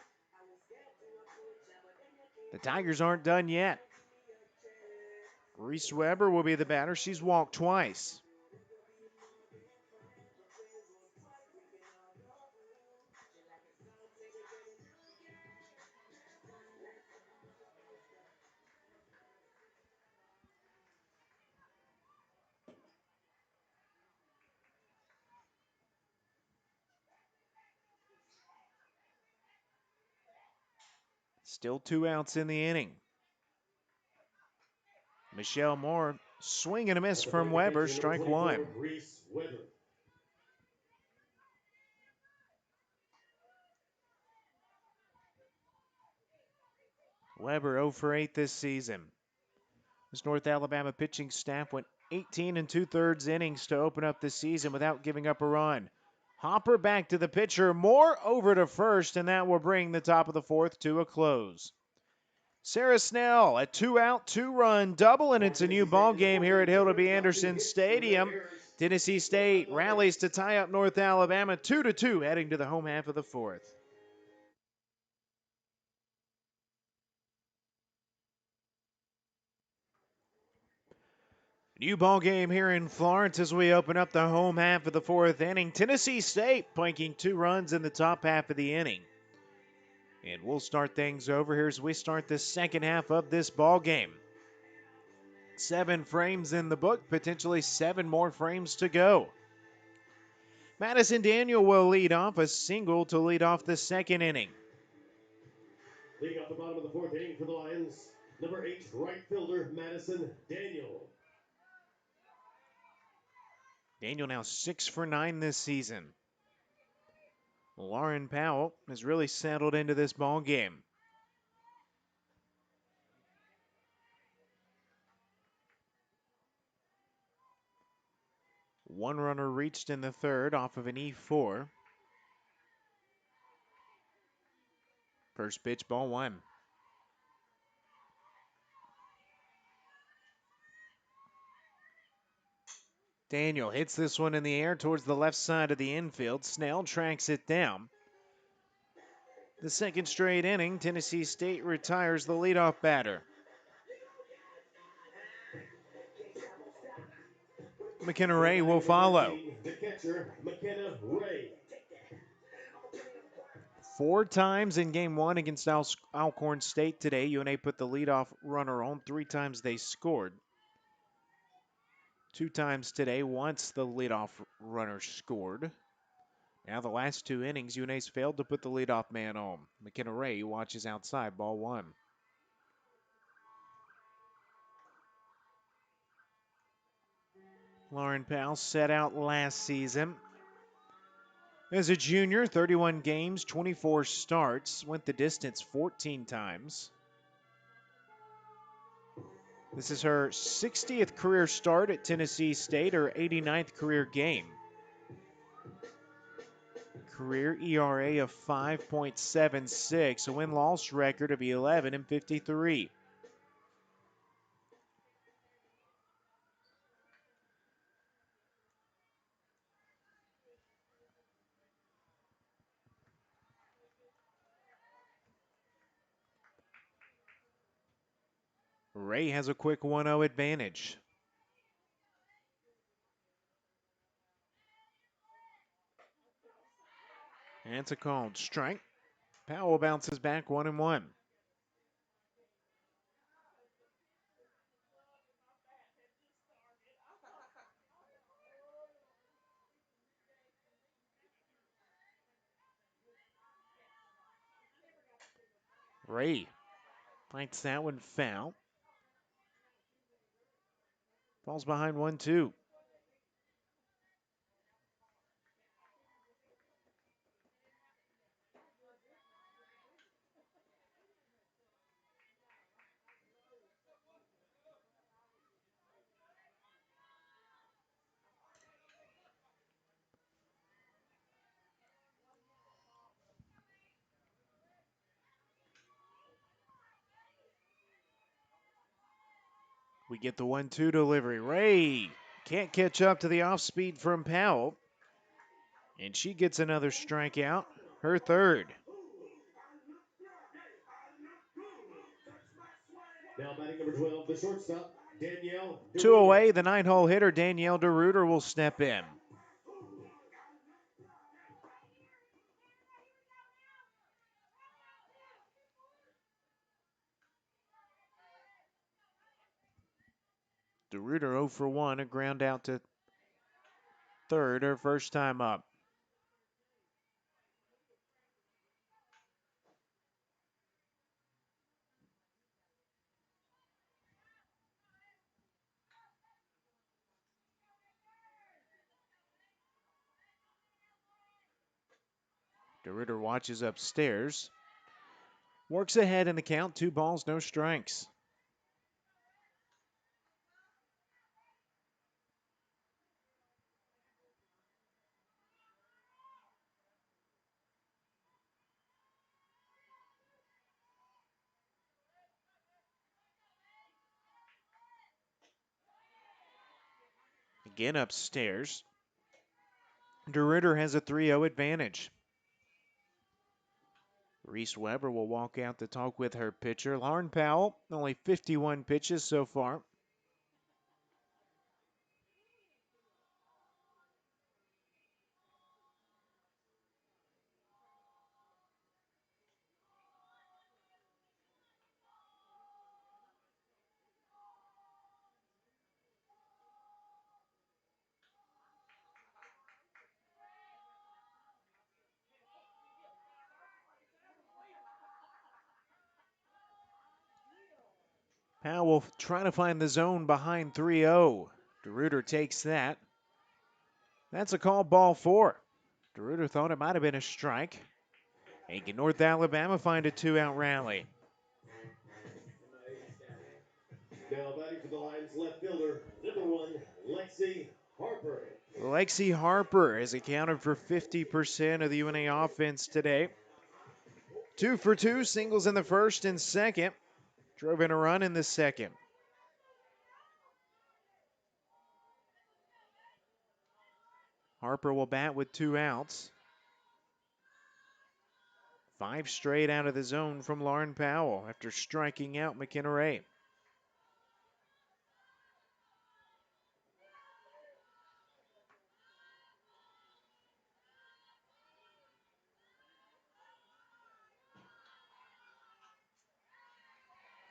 The Tigers aren't done yet. Reese Weber will be the batter. She's walked twice. Still 2 outs in the inning. Michelle Moore, swing and a miss from Weber, strike 1.
Reese Weber.
Weber 0 for 8 this season. This North Alabama pitching staff went 18 2/3 innings to open up the season without giving up a run. Hopper back to the pitcher, Moore over to first, and that will bring the top of the 4th to a close. Sarah Snell, a 2-out, 2-run double, and it's a new ball game here at Hilda B. Anderson Stadium. Tennessee State rallies to tie up North Alabama 2-2, heading to the home half of the 4th. New ball game here in Florence as we open up the home half of the 4th inning. Tennessee State planking 2 runs in the top half of the inning. And we'll start things over here as we start the second half of this ball game. 7 frames in the book, potentially 7 more frames to go. Madison Daniel will lead off, a single to lead off the second inning.
Leading off the bottom of the 4th inning for the Lions, number 8 right fielder Madison Daniel.
Daniel now 6 for 9 this season. Lauren Powell has really settled into this ball game. One runner reached in the 3rd off of an E4. First pitch, ball 1. Daniel hits this one in the air towards the left side of the infield. Snell tracks it down. The second straight inning, Tennessee State retires the leadoff batter. McKenna Ray will follow.
The catcher, McKenna Ray.
4 times in game 1 against Alcorn State today, UNA put the leadoff runner on. 3 times they scored. 2 times today, once the leadoff runner scored. Now the last 2 innings, UNA's failed to put the leadoff man on. McKenna Ray watches outside, ball 1. Lauren Powell set out last season. As a junior, 31 games, 24 starts, went the distance 14 times. This is her 60th career start at Tennessee State, her 89th career game. Career ERA of 5.76, a win-loss record of 11-53. Ray has a quick 1-0 advantage. And it's a called strike. Powell bounces back 1-1. Ray fights that one foul. Falls behind 1-2. We get the 1-2 delivery. Ray can't catch up to the off speed from Powell. And she gets another strikeout, her third.
Now batting number 12, the shortstop, Danielle.
2 away, the 9-hole hitter Danielle DeRuyter will step in. DeRuyter 0 for 1, a ground out to third, her first time up. DeRuyter watches upstairs. Works ahead in the count, 2 balls, no strikes. Again upstairs. DeRuyter has a 3-0 advantage. Reese Weber will walk out to talk with her pitcher. Lauren Powell, only 51 pitches so far. Powell trying to find the zone behind 3-0. DeRuyter takes that. That's a call, ball 4. DeRuyter thought it might have been a strike. And can North Alabama find a 2-out rally?
Now batting for the Lions left fielder, number 1, Lexi Harper.
Lexi Harper has accounted for 50% of the UNA offense today. 2 for 2, singles in the first and second. Drove in a run in the second. Harper will bat with 2 outs. 5 straight out of the zone from Lauren Powell after striking out McKenna Ray.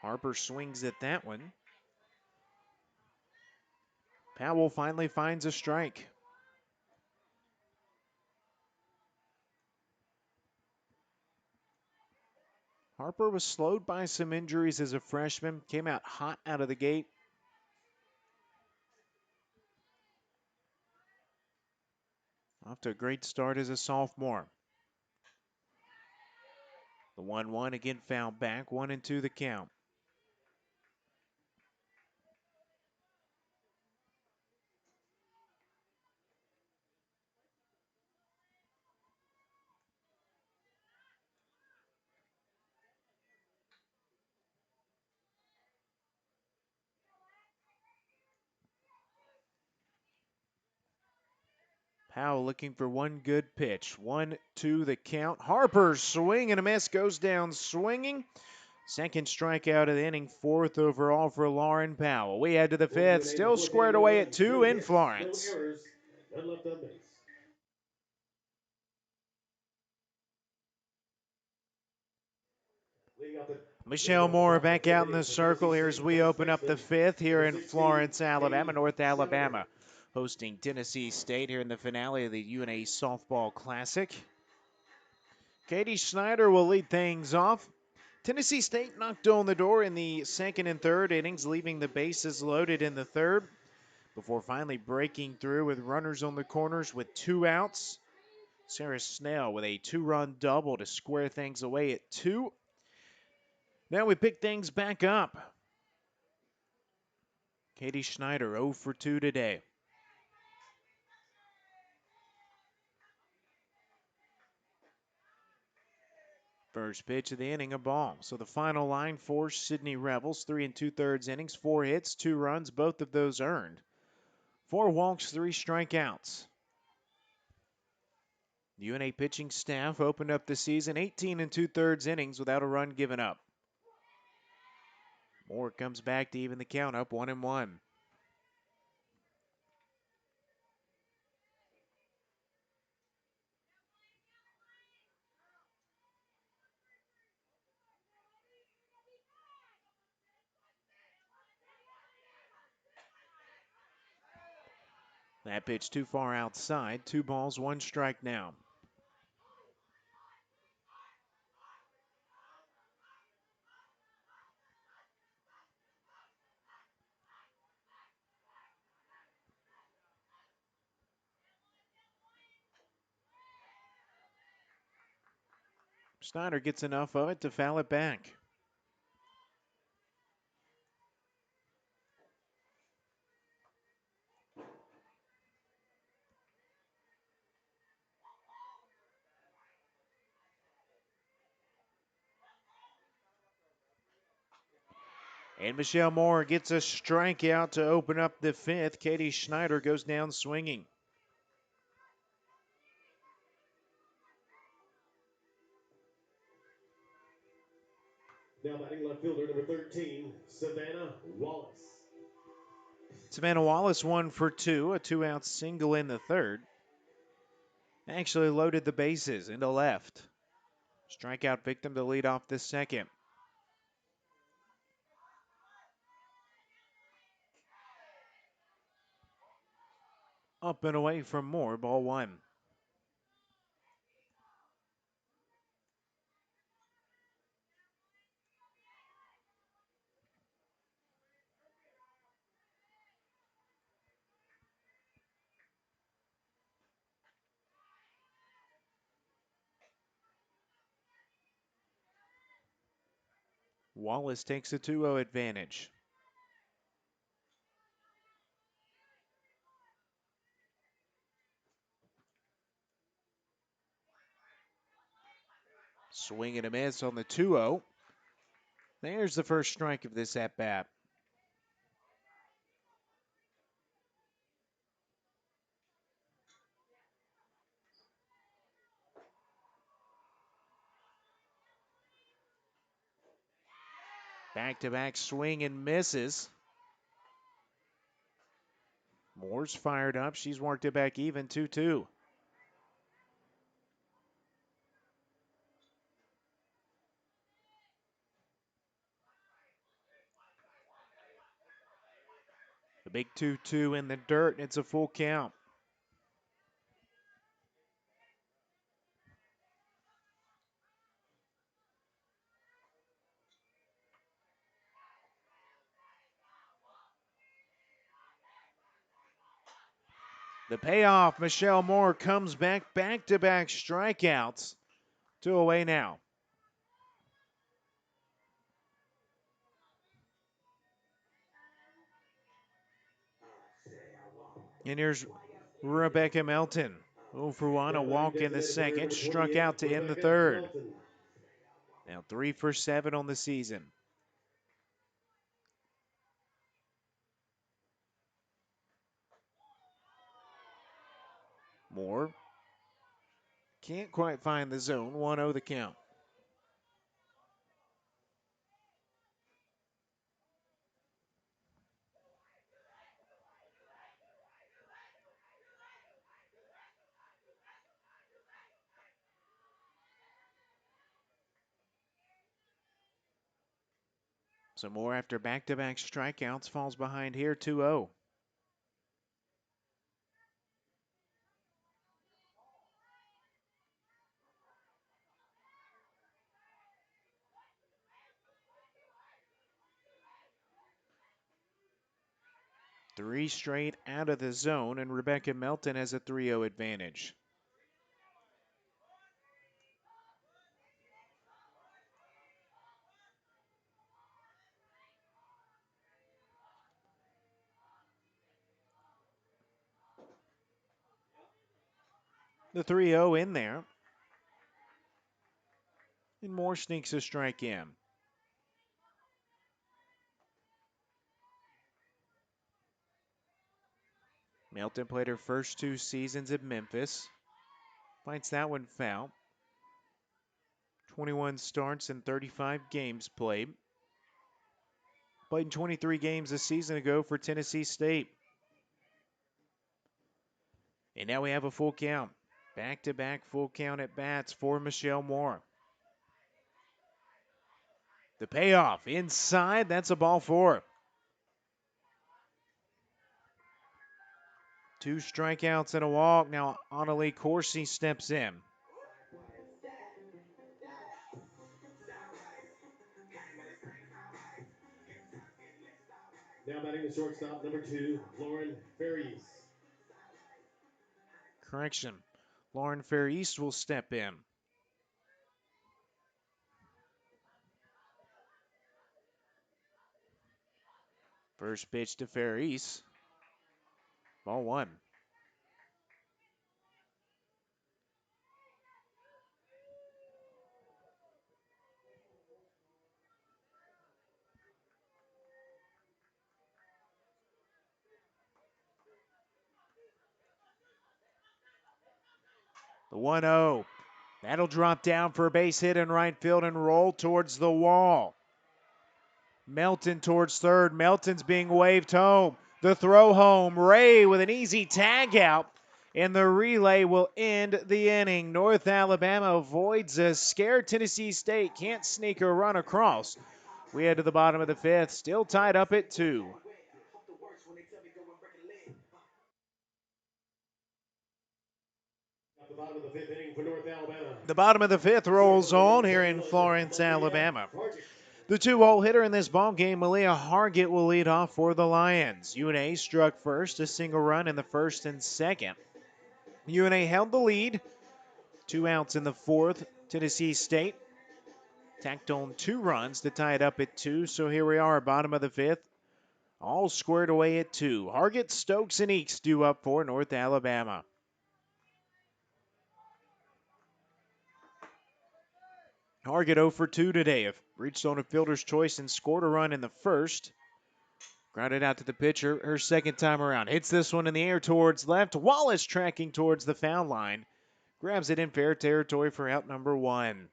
Harper swings at that one. Powell finally finds a strike. Harper was slowed by some injuries as a freshman, came out hot out of the gate. Off to a great start as a sophomore. The 1-1 again fouled back, 1-2 the count. Powell looking for one good pitch. 1-2 the count. Harper's swing and a miss, goes down swinging. Second strikeout of the inning, fourth overall for Lauren Powell. We head to the fifth, still squared away at 2 in Florence.
No errors, none left on base.
Michelle Moore back out in the circle here as we open up the fifth here in Florence, Alabama, North Alabama, hosting Tennessee State here in the finale of the UNA Softball Classic. Katie Schneider will lead things off. Tennessee State knocked on the door in the second and third innings, leaving the bases loaded in the third before finally breaking through with runners on the corners with 2 outs. Sarah Snell with a 2-run double to square things away at 2. Now we pick things back up. Katie Schneider 0 for 2 today. First pitch of the inning, a ball. So the final line for Sydney Rebels, 3 2/3 innings, 4 hits, 2 runs, both of those earned. 4 walks, 3 strikeouts. The UNA pitching staff opened up the season 18 2/3 innings without a run given up. Moore comes back to even the count up 1-1. That pitch too far outside. 2 balls, 1 strike now. Schneider gets enough of it to foul it back. And Michelle Moore gets a strikeout to open up the fifth. Katie Schneider goes down swinging.
Now batting left fielder number 13, Savannah Wallace.
Savannah Wallace 1 for 2, a 2-out single in the third. Actually loaded the bases into left. Strikeout victim to lead off the second. Up and away from Moore, ball 1. Wallace takes a 2-0 advantage. Swing and a miss on the 2-0. There's the first strike of this at-bat. Back-to-back swing and misses. Moore's fired up. She's worked it back even 2-2. The big 2-2 in the dirt, and it's a full count. The payoff, Michelle Moore comes back-to-back strikeouts. 2 away now. And here's Rebecca Melton. 0 for 1, a walk in the second, struck out to end the third. Now 3 for 7 on the season. Moore can't quite find the zone. 1-0 the count. So Moore, after back-to-back strikeouts, falls behind here 2-0. Three straight out of the zone, and Rebecca Melton has a 3-0 advantage. The 3-0 in there. And Moore sneaks a strike in. Melton played her first 2 seasons at Memphis. Finds that one foul. 21 starts and 35 games played. Played in 23 games a season ago for Tennessee State. And now we have a full count. Back-to-back full count at bats for Michelle Moore. The payoff inside, that's a ball 4. 2 strikeouts and a walk. Now Annalie Corsi steps in.
Now batting the shortstop, number 2, Lauren Ferries.
Correction. Lauren Fair-East will step in. First pitch to Fair-East. Ball 1. The 1-0. That'll drop down for a base hit in right field and roll towards the wall. Melton towards third. Melton's being waved home. The throw home. Ray with an easy tag out. And the relay will end the inning. North Alabama avoids a scare. Tennessee State can't sneak a run across. We head to the bottom of the 5th. Still tied up at 2.
At the bottom of the 5th inning for North Alabama.
The bottom of the 5th rolls on here in Florence, Alabama. The 2-hole hitter in this ball game, Malia Hargett, will lead off for the Lions. UNA struck first, a single run in the 1st and 2nd. UNA held the lead. 2 outs in the 4th. Tennessee State tacked on 2 runs to tie it up at 2. So here we are, bottom of the 5th. All squared away at 2. Hargett, Stokes, and Eakes due up for North Alabama. Hargett 0 for 2 today. Reached on a fielder's choice and scored a run in the 1st. Grounded out to the pitcher her 2nd time around. Hits this one in the air towards left. Wallace tracking towards the foul line. Grabs it in fair territory for out number 1.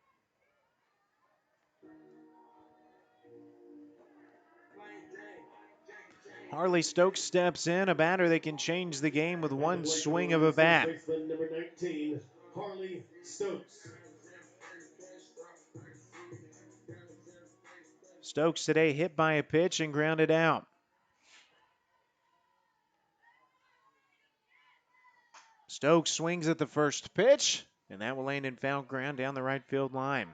Harley Stokes steps in, a batter that can change the game with one swing of a bat.
Number 19, Harley Stokes.
Stokes today hit by a pitch and grounded out. Stokes swings at the first pitch, and that will land in foul ground down the right field line.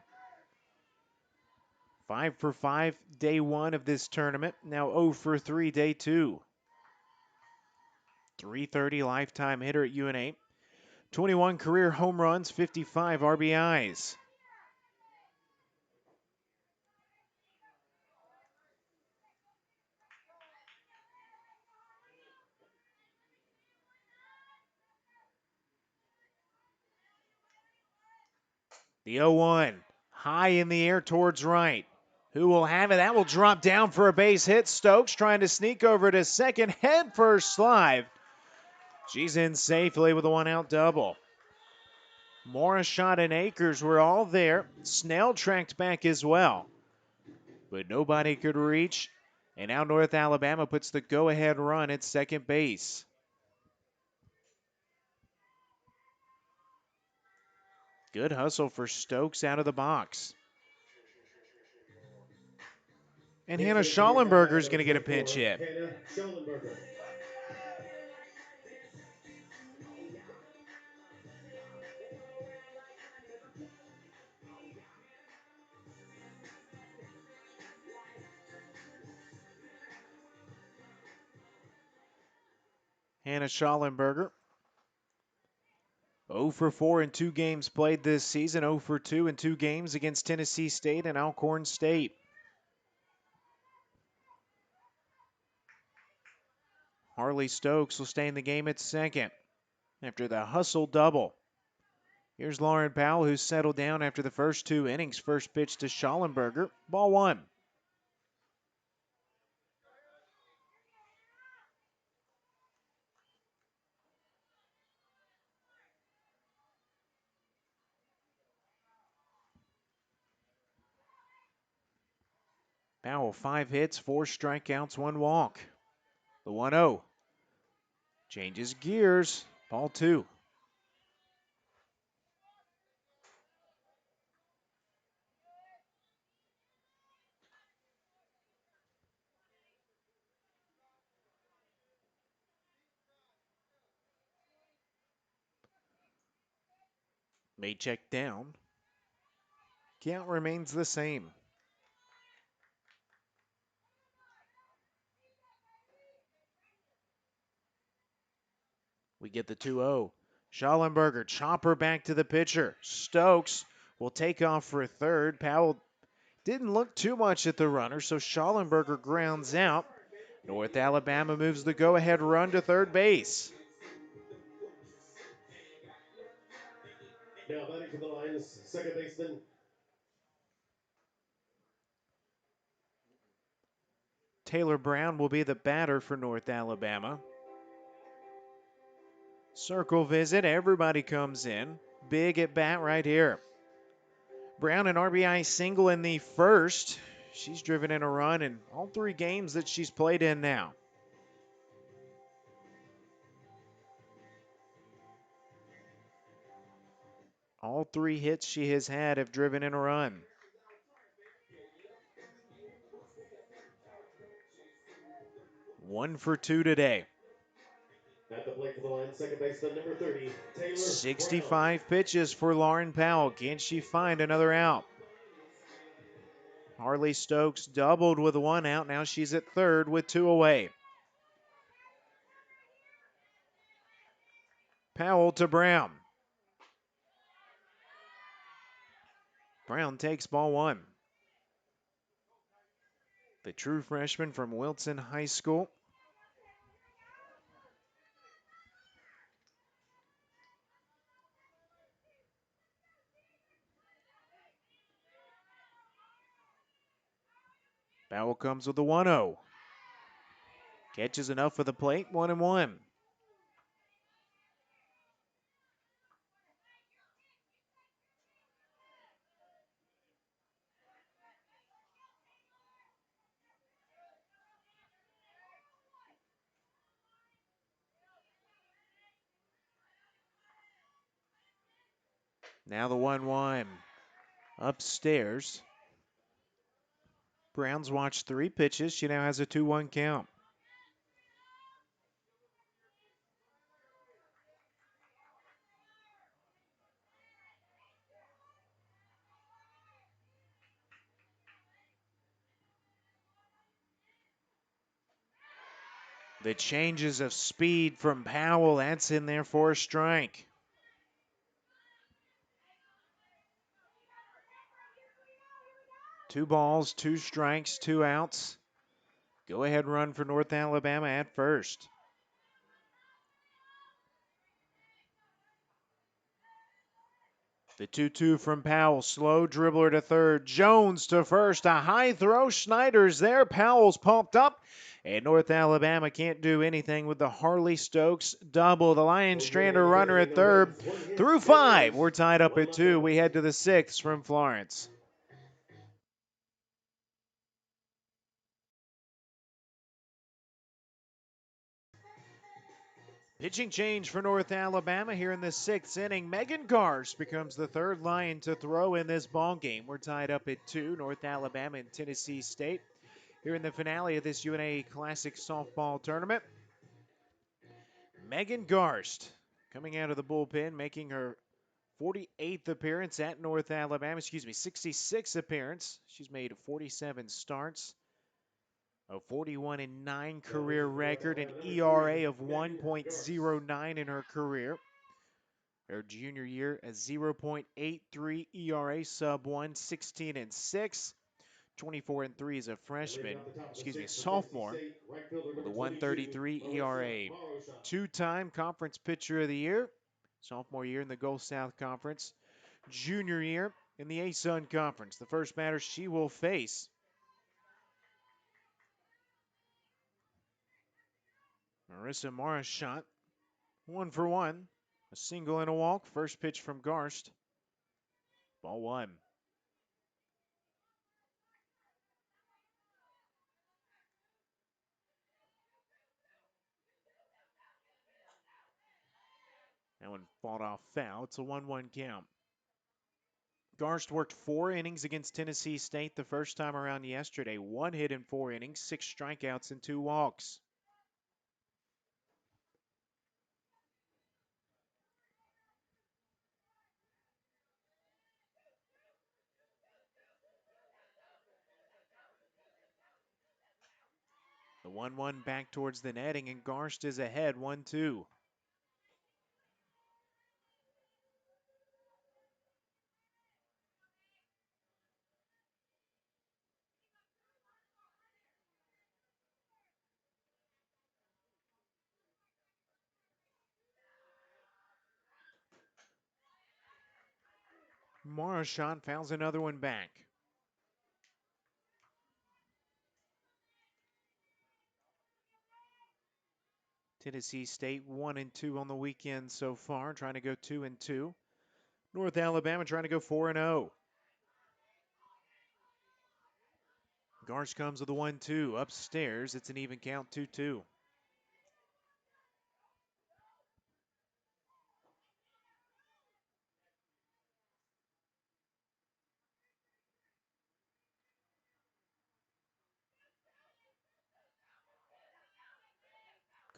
5 for 5 day 1 of this tournament. Now 0 for 3 day 2. 330 lifetime hitter at UNA. 21 career home runs, 55 RBIs. The 0-1, high in the air towards right. Who will have it? That will drop down for a base hit. Stokes trying to sneak over to second. Head first slide. She's in safely with a 1-out double. Morishot and Akers were all there. Snell tracked back as well, but nobody could reach. And now North Alabama puts the go-ahead run at second base. Good hustle for Stokes out of the box. And Hannah Schallenberger is going to get a pinch hit.
Hannah Schallenberger.
Hannah Schallenberger, 0 for 4 in 2 games played this season, 0 for 2 in 2 games against Tennessee State and Alcorn State. Harley Stokes will stay in the game at second after the hustle double. Here's Lauren Powell, who's settled down after the first 2 innings. First pitch to Schallenberger, ball 1. Powell, 5 hits, 4 strikeouts, 1 walk. The 1-0. Changes gears, ball 2. May check down. Count remains the same. We get the 2-0. Schallenberger, chopper back to the pitcher. Stokes will take off for third. Powell didn't look too much at the runner, so Schallenberger grounds out. North Alabama moves the go-ahead run to third base.
Now batting for the Lions, second baseman.
Taylor Brown will be the batter for North Alabama. Circle visit, everybody comes in. Big at bat right here. Brown an RBI single in the first. She's driven in a run in all 3 games that she's played in now. All 3 hits she has had have driven in a run. One for 2 today.
At the plate for the Lions, second baseman number 30, Taylor
65
Brown.
pitches for Lauren Powell. Can she find another out? Harley Stokes doubled with 1 out. Now she's at third with 2 away. Powell to Brown. Brown takes ball 1. The true freshman from Wilson High School. Powell comes with the 1-0. Catches enough for the plate, 1-1. Now the 1-1. Upstairs. Brown's watched 3 pitches. She now has a 2-1 count. The changes of speed from Powell, that's in there for a strike. Two balls, 2 strikes, 2 outs. Go ahead run for North Alabama at first. The 2-2 from Powell. Slow dribbler to third. Jones to first. A high throw. Schneider's there. Powell's pumped up. And North Alabama can't do anything with the Harley Stokes double. The Lions strand a runner at third. Through 5. We're tied up at 2. We head to the 6th from Florence. Pitching change for North Alabama here in the 6th inning. Meghan Garst becomes the third Lion to throw in this ball game. We're tied up at 2. North Alabama and Tennessee State here in the finale of this UNA Classic softball tournament. Meghan Garst coming out of the bullpen, making her 48th appearance at North Alabama. 66th appearance. She's made 47 starts. A 41-9 career record, an ERA of 1.09 in her career. Her junior year, a 0.83 ERA, sub 1, 16-6. 24-3 as a freshman, a sophomore, with a 1.33 ERA. Two-time conference pitcher of the year, sophomore year in the Gulf South Conference, junior year in the A-Sun Conference. The first batter she will face, Marissa Marchant, 1 for 1, a single and a walk. First pitch from Garst, ball 1. That one fought off foul. It's a 1-1 count. Garst worked 4 innings against Tennessee State the first time around yesterday. 1 hit in 4 innings, 6 strikeouts, and 2 walks. The 1-1 back towards the netting, and Garst is ahead 1-2. Marchant fouls another one back. Tennessee State 1-2 on the weekend so far, trying to go 2-2. North Alabama trying to go 4-0. Garst comes with a 1-2 upstairs. It's an even count, 2-2.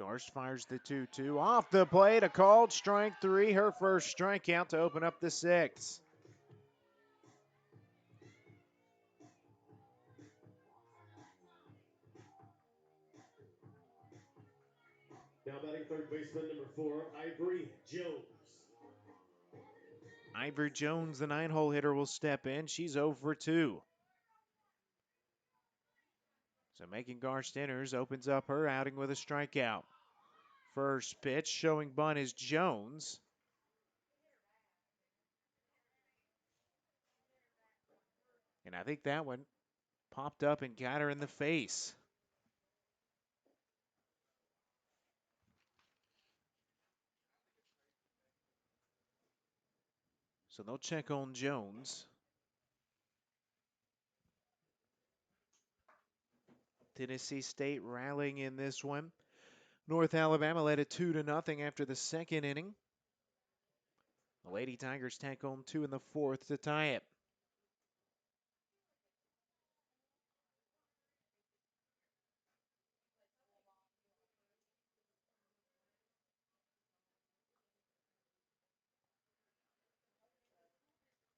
Garst fires the 2-2 off the plate. A called strike 3, her first strikeout to open up the 6th.
Now batting third baseman number 4, Ivory Jones.
Ivory Jones, the 9-hole hitter, will step in. She's 0 for 2. So Meghan Garst enters, opens up her outing with a strikeout. First pitch showing bunt is Jones. And I think that one popped up and got her in the face. So they'll check on Jones. Tennessee State rallying in this one. North Alabama led it 2-0 after the second inning. The Lady Tigers tack on 2 in the 4th to tie it.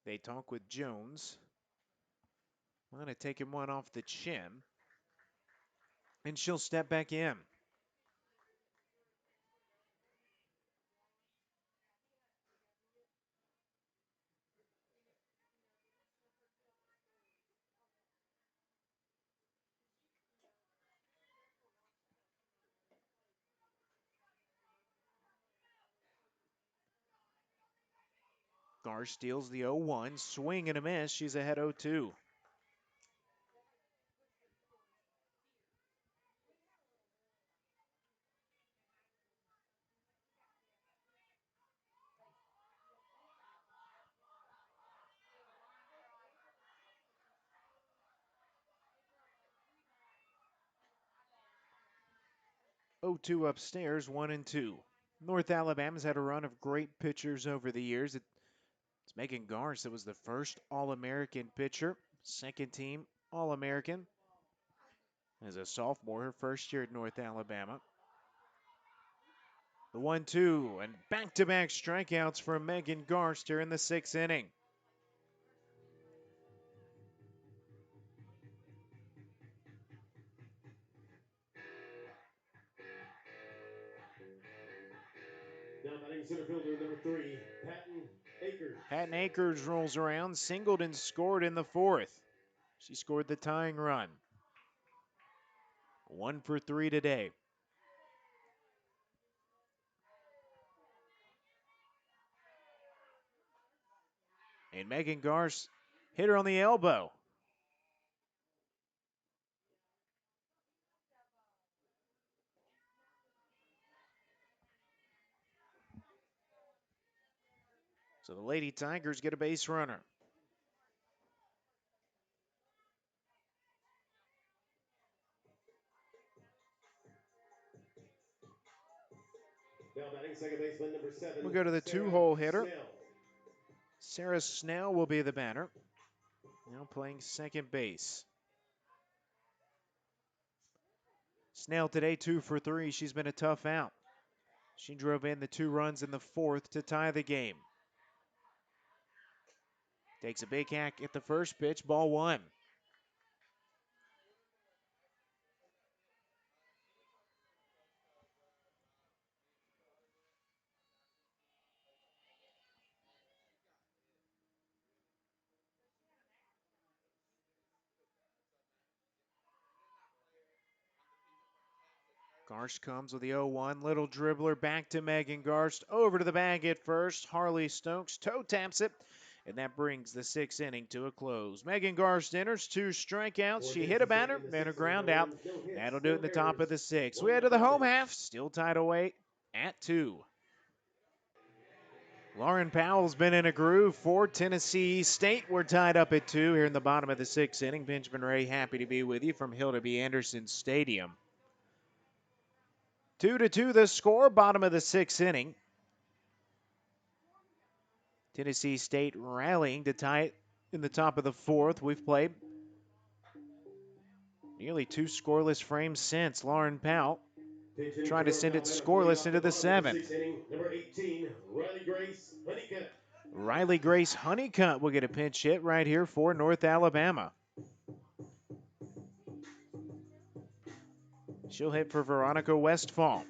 They talk with Jones. I'm going to take him one off the chin. And she'll step back in. Garst steals the 0-1, swing and a miss. She's ahead 0-2. Oh, 2 upstairs, 1-2. North Alabama's had a run of great pitchers over the years. It's Meghan Garst that was the first All-American pitcher, second team All-American. As a sophomore, her first year at North Alabama. The 1-2 and back-to-back strikeouts from Meghan Garst here in the 6th inning.
Now batting center fielder number 3, Patton Akers.
Patton Akers rolls around, singled and scored in the 4th. She scored the tying run. 1 for 3 today. And Meghan Garst hit her on the elbow. So the Lady Tigers get a base runner.
Now batting second baseman number 7.
We'll go to the
Sarah
2-hole hitter.
Snell.
Sarah Snell will be the batter. Now playing second base. Snell today 2 for 3. She's been a tough out. She drove in the 2 runs in the 4th to tie the game. Takes a big hack at the first pitch, ball 1. Garst comes with the 0-1. Little dribbler back to Meghan Garst. Over to the bag at first. Harley Stokes toe taps it. And that brings the 6th inning to a close. Meghan Garst enters 2 strikeouts. She hit a batter, then a ground out. That'll do it in the top of the 6th. We head to the home half. Still tied away at 2. Lauren Powell's been in a groove for Tennessee State. We're tied up at 2 here in the bottom of the 6th inning. Benjamin Ray happy to be with you from Hilda B. Anderson Stadium. 2-2 the score, bottom of the 6th inning. Tennessee State rallying to tie it in the top of the 4th. We've played nearly 2 scoreless frames since. Lauren Powell trying to send it scoreless into the 7th.
Number 18, Riley Grace Honeycutt.
Riley Grace Honeycutt will get a pinch hit right here for North Alabama. She'll hit for Veronica Westphal.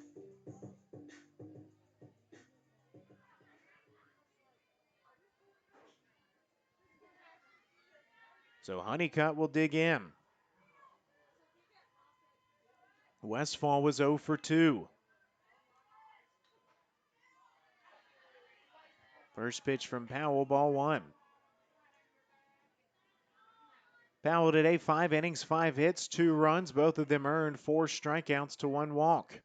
So Honeycutt will dig in. Westphal was 0 for 2. First pitch from Powell, ball 1. Powell today, 5 innings, 5 hits, 2 runs. Both of them earned 4 strikeouts to 1 walk.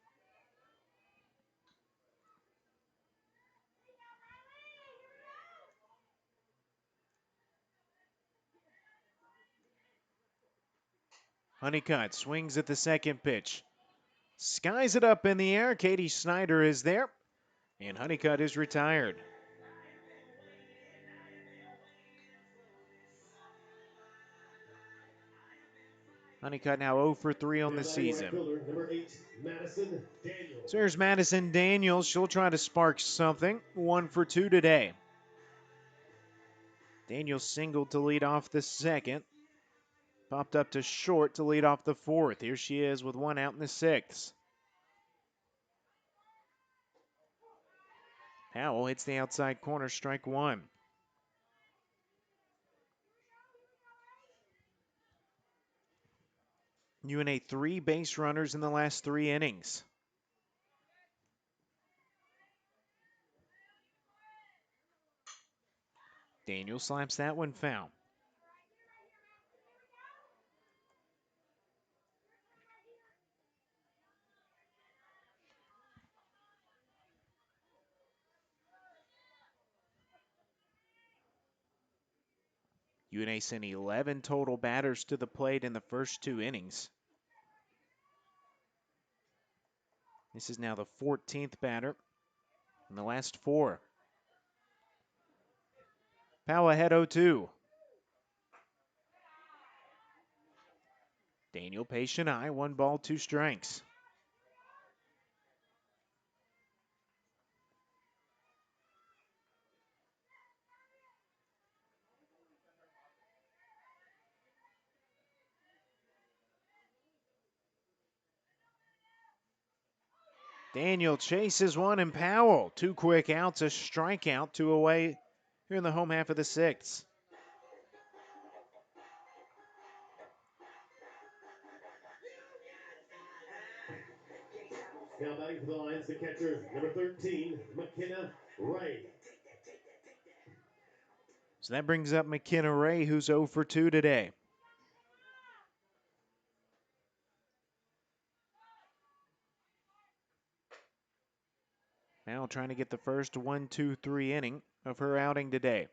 Honeycutt swings at the second pitch. Skies it up in the air. Katie Schneider is there. And Honeycutt is retired. Honeycutt now 0 for 3 on the season.
Number 8, Madison Daniels.
So here's Madison Daniels. She'll try to spark something. 1 for 2 today. Daniels singled to lead off the 2nd. Popped up to short to lead off the 4th. Here she is with 1 out in the 6th. Powell hits the outside corner, strike 1. UNA 3 base runners in the last 3 innings. Daniel slaps that one foul. UNA sent 11 total batters to the plate in the first 2 innings. This is now the 14th batter in the last 4. Powell ahead 0-2. Daniel patient eye, 1 ball, 2 strikes. Daniel chases one, and Powell, 2 quick outs, a strikeout, 2 away here in the home half of the 6th.
Now batting for the Lions, the catcher, number 13, McKenna Ray.
So that brings up McKenna Ray, who's 0 for 2 today. Now trying to get the first 1-2-3 inning of her outing today.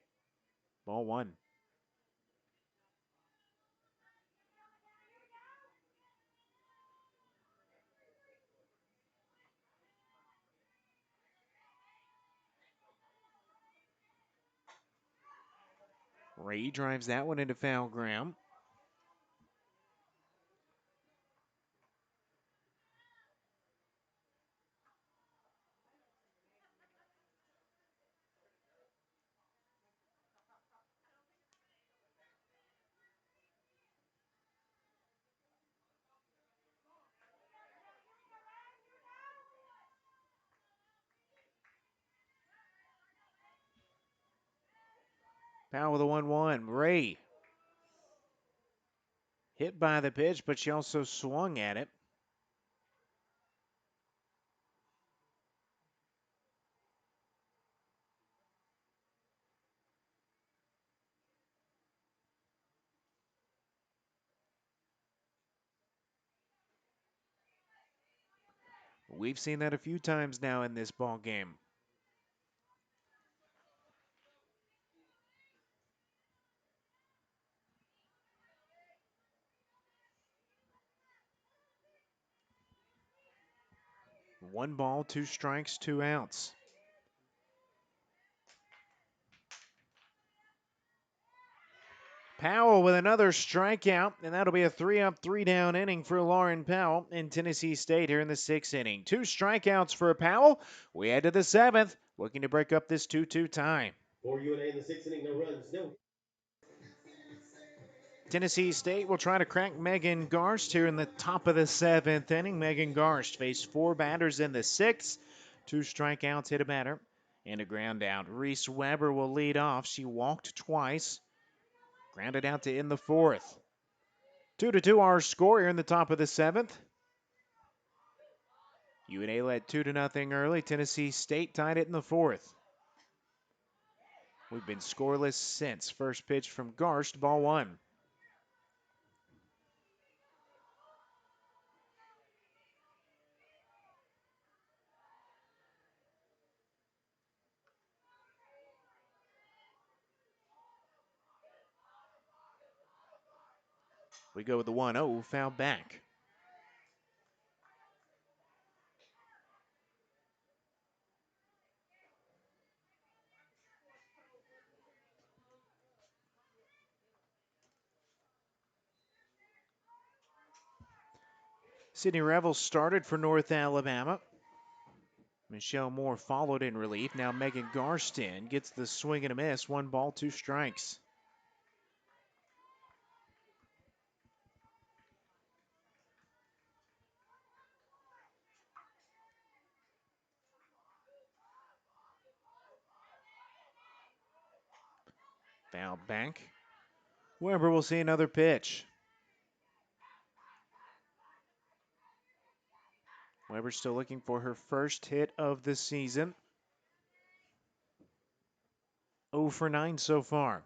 Ball 1. Ray drives that one into foul ground. Powell with a 1-1. Ray hit by the pitch, but she also swung at it. We've seen that a few times now in this ball game. One ball, 2 strikes, 2 outs. Powell with another strikeout, and that'll be a 3-up, 3-down inning for Lauren Powell in Tennessee State here in the 6th inning. 2 strikeouts for Powell. We head to the 7th, looking to break up this 2-2 tie.
For UNA in the 6th inning, no runs, no.
Tennessee State will try to crack Meghan Garst here in the top of the 7th inning. Meghan Garst faced 4 batters in the 6th. 2 strikeouts, hit a batter, and a ground out. Reese Weber will lead off. She walked twice. Grounded out to end the 4th. 2-2 our score here in the top of the 7th. UNA led 2-0 early. Tennessee State tied it in the 4th. We've been scoreless since. First pitch from Garst, ball 1. We go with the 1-0, foul back. Sydney Revel started for North Alabama. Michelle Moore followed in relief. Now Meghan Garst gets the swing and a miss. 1 ball, 2 strikes. Foul back. Weber will see another pitch. Weber still looking for her first hit of the season. 0 for 9 so far.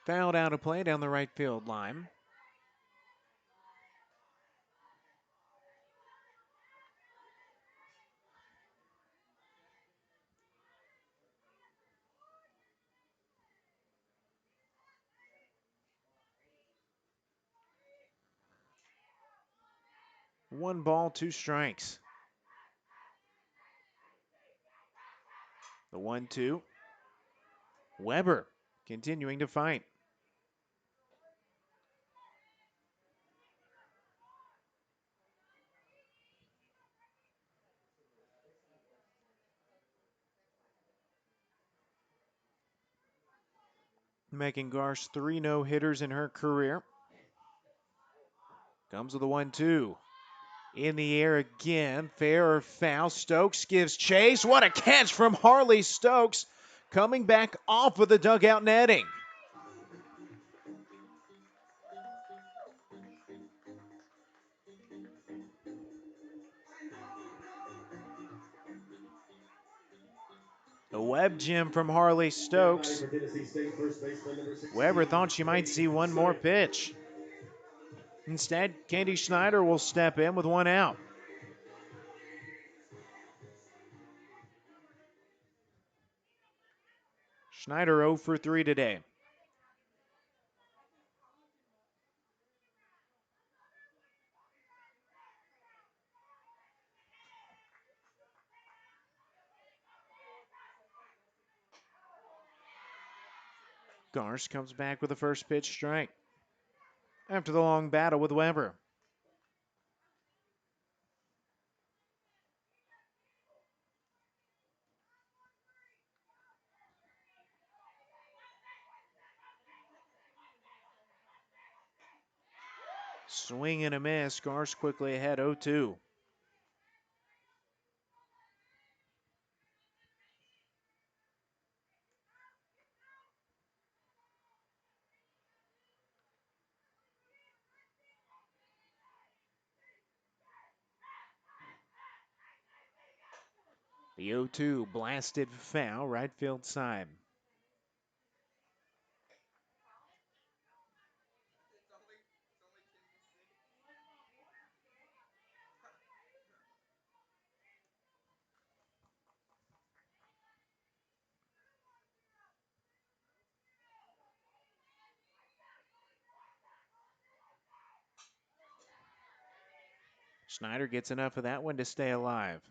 Fouled out of play down the right field line. One ball, two strikes. The 1-2. Weber continuing to fight. Meghan Garst, 3 no-hitters in her career. Comes with a 1-2. In the air again, fair or foul. Stokes gives chase. What a catch from Harley Stokes, coming back off of the dugout netting. A web gem from Harley Stokes.
For Tennessee State first baseman number 16.
Weber thought she might see one more pitch. Instead, Katie Schneider will step in with 1 out. Schneider 0 for 3 today. Garst comes back with a first pitch strike after the long battle with Weber. Swing and a miss. Garst quickly ahead 0-2. The 0-2 blasted foul, right field side. Schneider gets enough of that one to stay alive.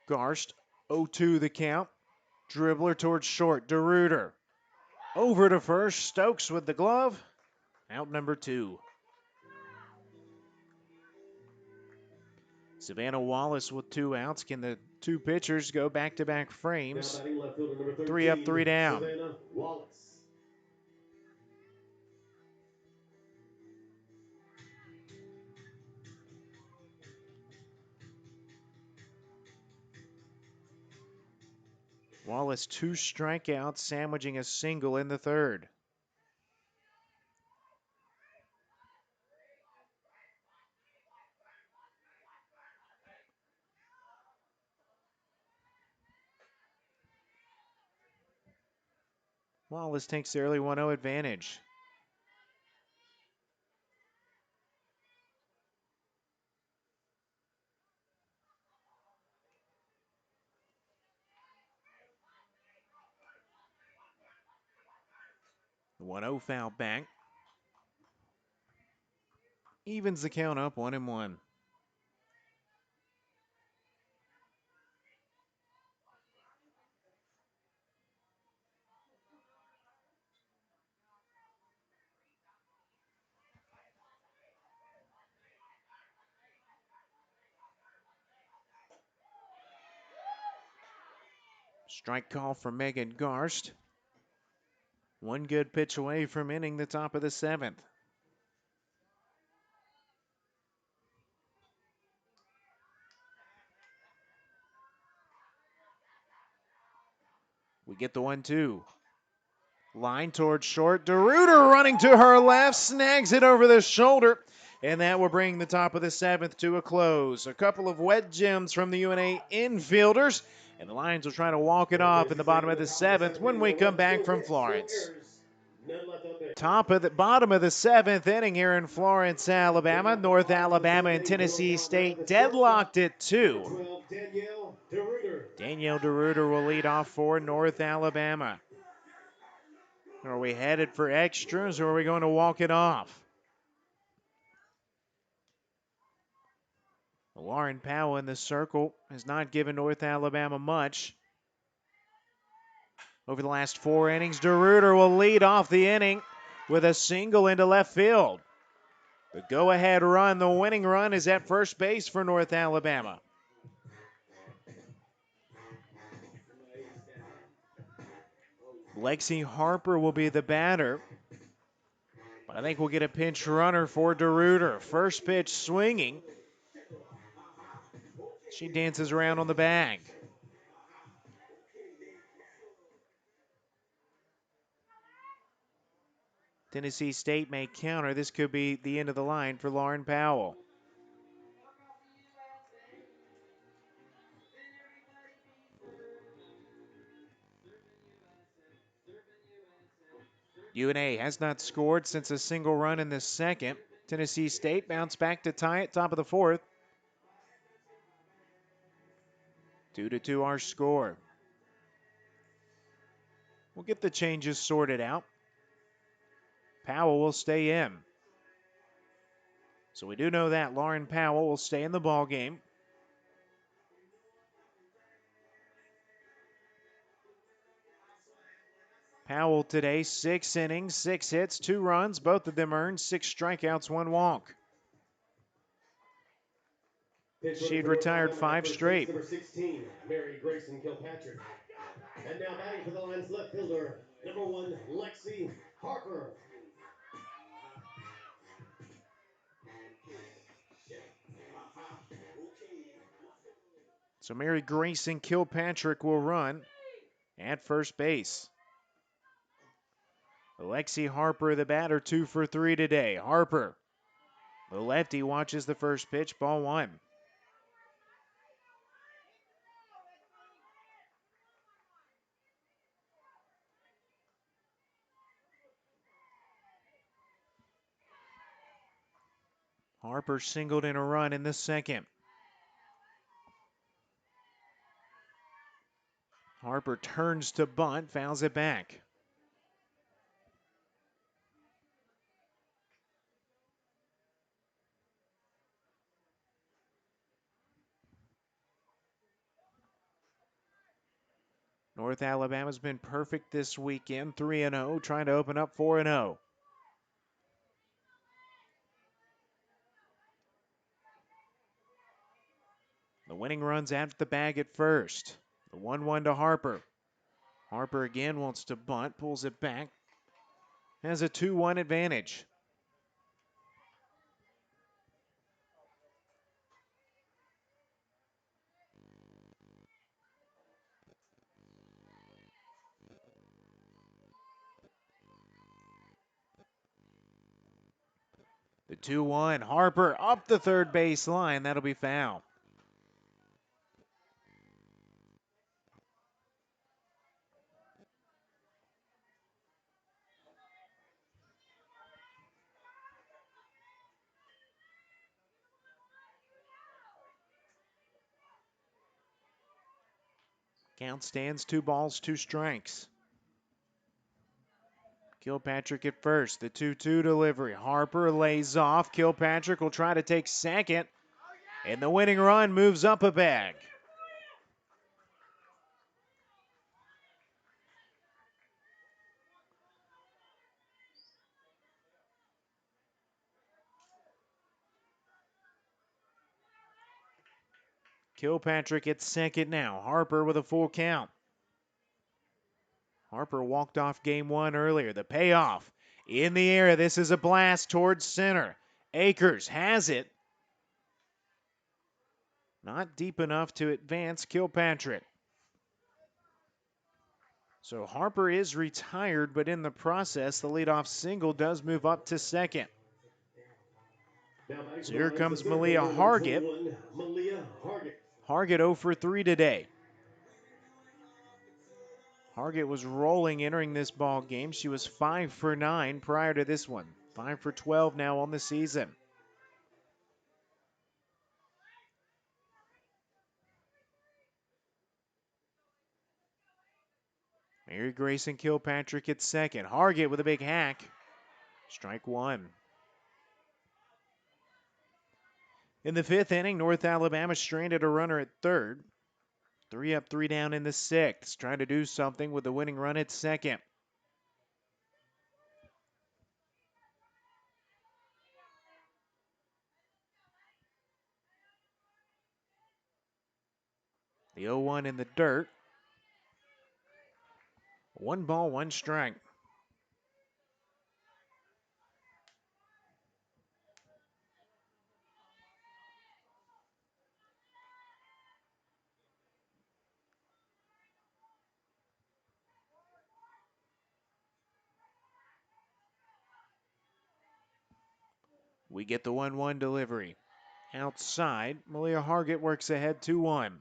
Garst, 0-2 the count. Dribbler towards short. DeRuyter. Over to first. Stokes with the glove. Out number 2. Savannah Wallace with 2 outs. Can the 2 pitchers go back-to-back
Now
frames?
batting left fielder number 13.
3 up, 3 down.
Savannah Wallace.
Wallace 2 strikeouts, sandwiching a single in the 3rd. Wallace takes the early 1-0 advantage. The 1-0 foul back. Evens the count up 1-1. Strike call for Meghan Garst. One good pitch away from ending the top of the 7th. We get the 1-2. Line towards short. DeRuiter running to her left, snags it over the shoulder, and that will bring the top of the 7th to a close. A couple of wet gems from the UNA infielders, and the Lions will try to walk it off in the bottom of the 7th when we come back from Florence. Bottom of the 7th inning here in Florence, Alabama. North Alabama and Tennessee State deadlocked at 2. Danielle DeRuiter will lead off for North Alabama. Are we headed for extras, or are we going to walk it off? Lauren Powell in the circle has not given North Alabama much. Over the last 4 innings, DeRuiter will lead off the inning with a single into left field. The go-ahead run, the winning run, is at first base for North Alabama. Lexi Harper will be the batter. But I think we'll get a pinch runner for DeRuiter. First pitch swinging. She dances around on the bag. Tennessee State may counter. This could be the end of the line for Lauren Powell. UNA has not scored since a single run in the 2nd. Tennessee State bounced back to tie it, top of the 4th. 2-2 our score. We'll get the changes sorted out. Powell will stay in. So we do know that Lauren Powell will stay in the ball game. Powell today, 6 innings, 6 hits, 2 runs. Both of them earned, 6 strikeouts, 1 walk. She'd retired 5 straight.
Number 16, Mary Grayson Kilpatrick. And now batting for the Lions left fielder, number 1, Lexi Harper.
So Mary Grayson Kilpatrick will run at first base. Lexi Harper, the batter, 2 for 3 today. Harper, the lefty, watches the first pitch, ball 1. Harper singled in a run in the 2nd. Harper turns to bunt, fouls it back. North Alabama's been perfect this weekend, 3-0, trying to open up 4-0. The winning run's at the bag at first. The 1-1 to Harper. Harper again wants to bunt, pulls it back. Has a 2-1 advantage. The 2-1, Harper up the third base line. That'll be foul. Count stands 2 balls, 2 strikes. Kilpatrick at first, the 2-2 delivery. Harper lays off. Kilpatrick will try to take second, and the winning run moves up a bag. Kilpatrick at second now. Harper with a full count. Harper walked off game one earlier. The payoff in the air. This is a blast towards center. Akers has it. Not deep enough to advance Kilpatrick. So Harper is retired, but in the process, the leadoff single does move up to second. So here comes Malia Hargett. Hargett 0 for 3 today. Hargett was rolling entering this ball game. She was 5 for 9 prior to this one. 5 for 12 now on the season. Mary Grayson Kilpatrick at second. Hargett with a big hack. Strike one. In the fifth inning, North Alabama stranded a runner at third. 3 up, 3 down in the sixth. Trying to do something with the winning run at second. The 0-1 in the dirt. 1 ball, 1 strike. We get the 1-1 delivery. Outside, Malia Hargett works ahead 2-1.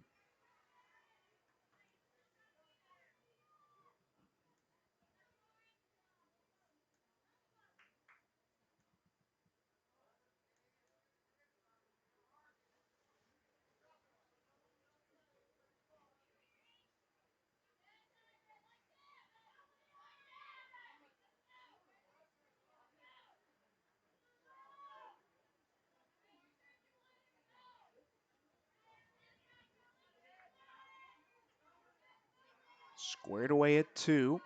Squared away at 2.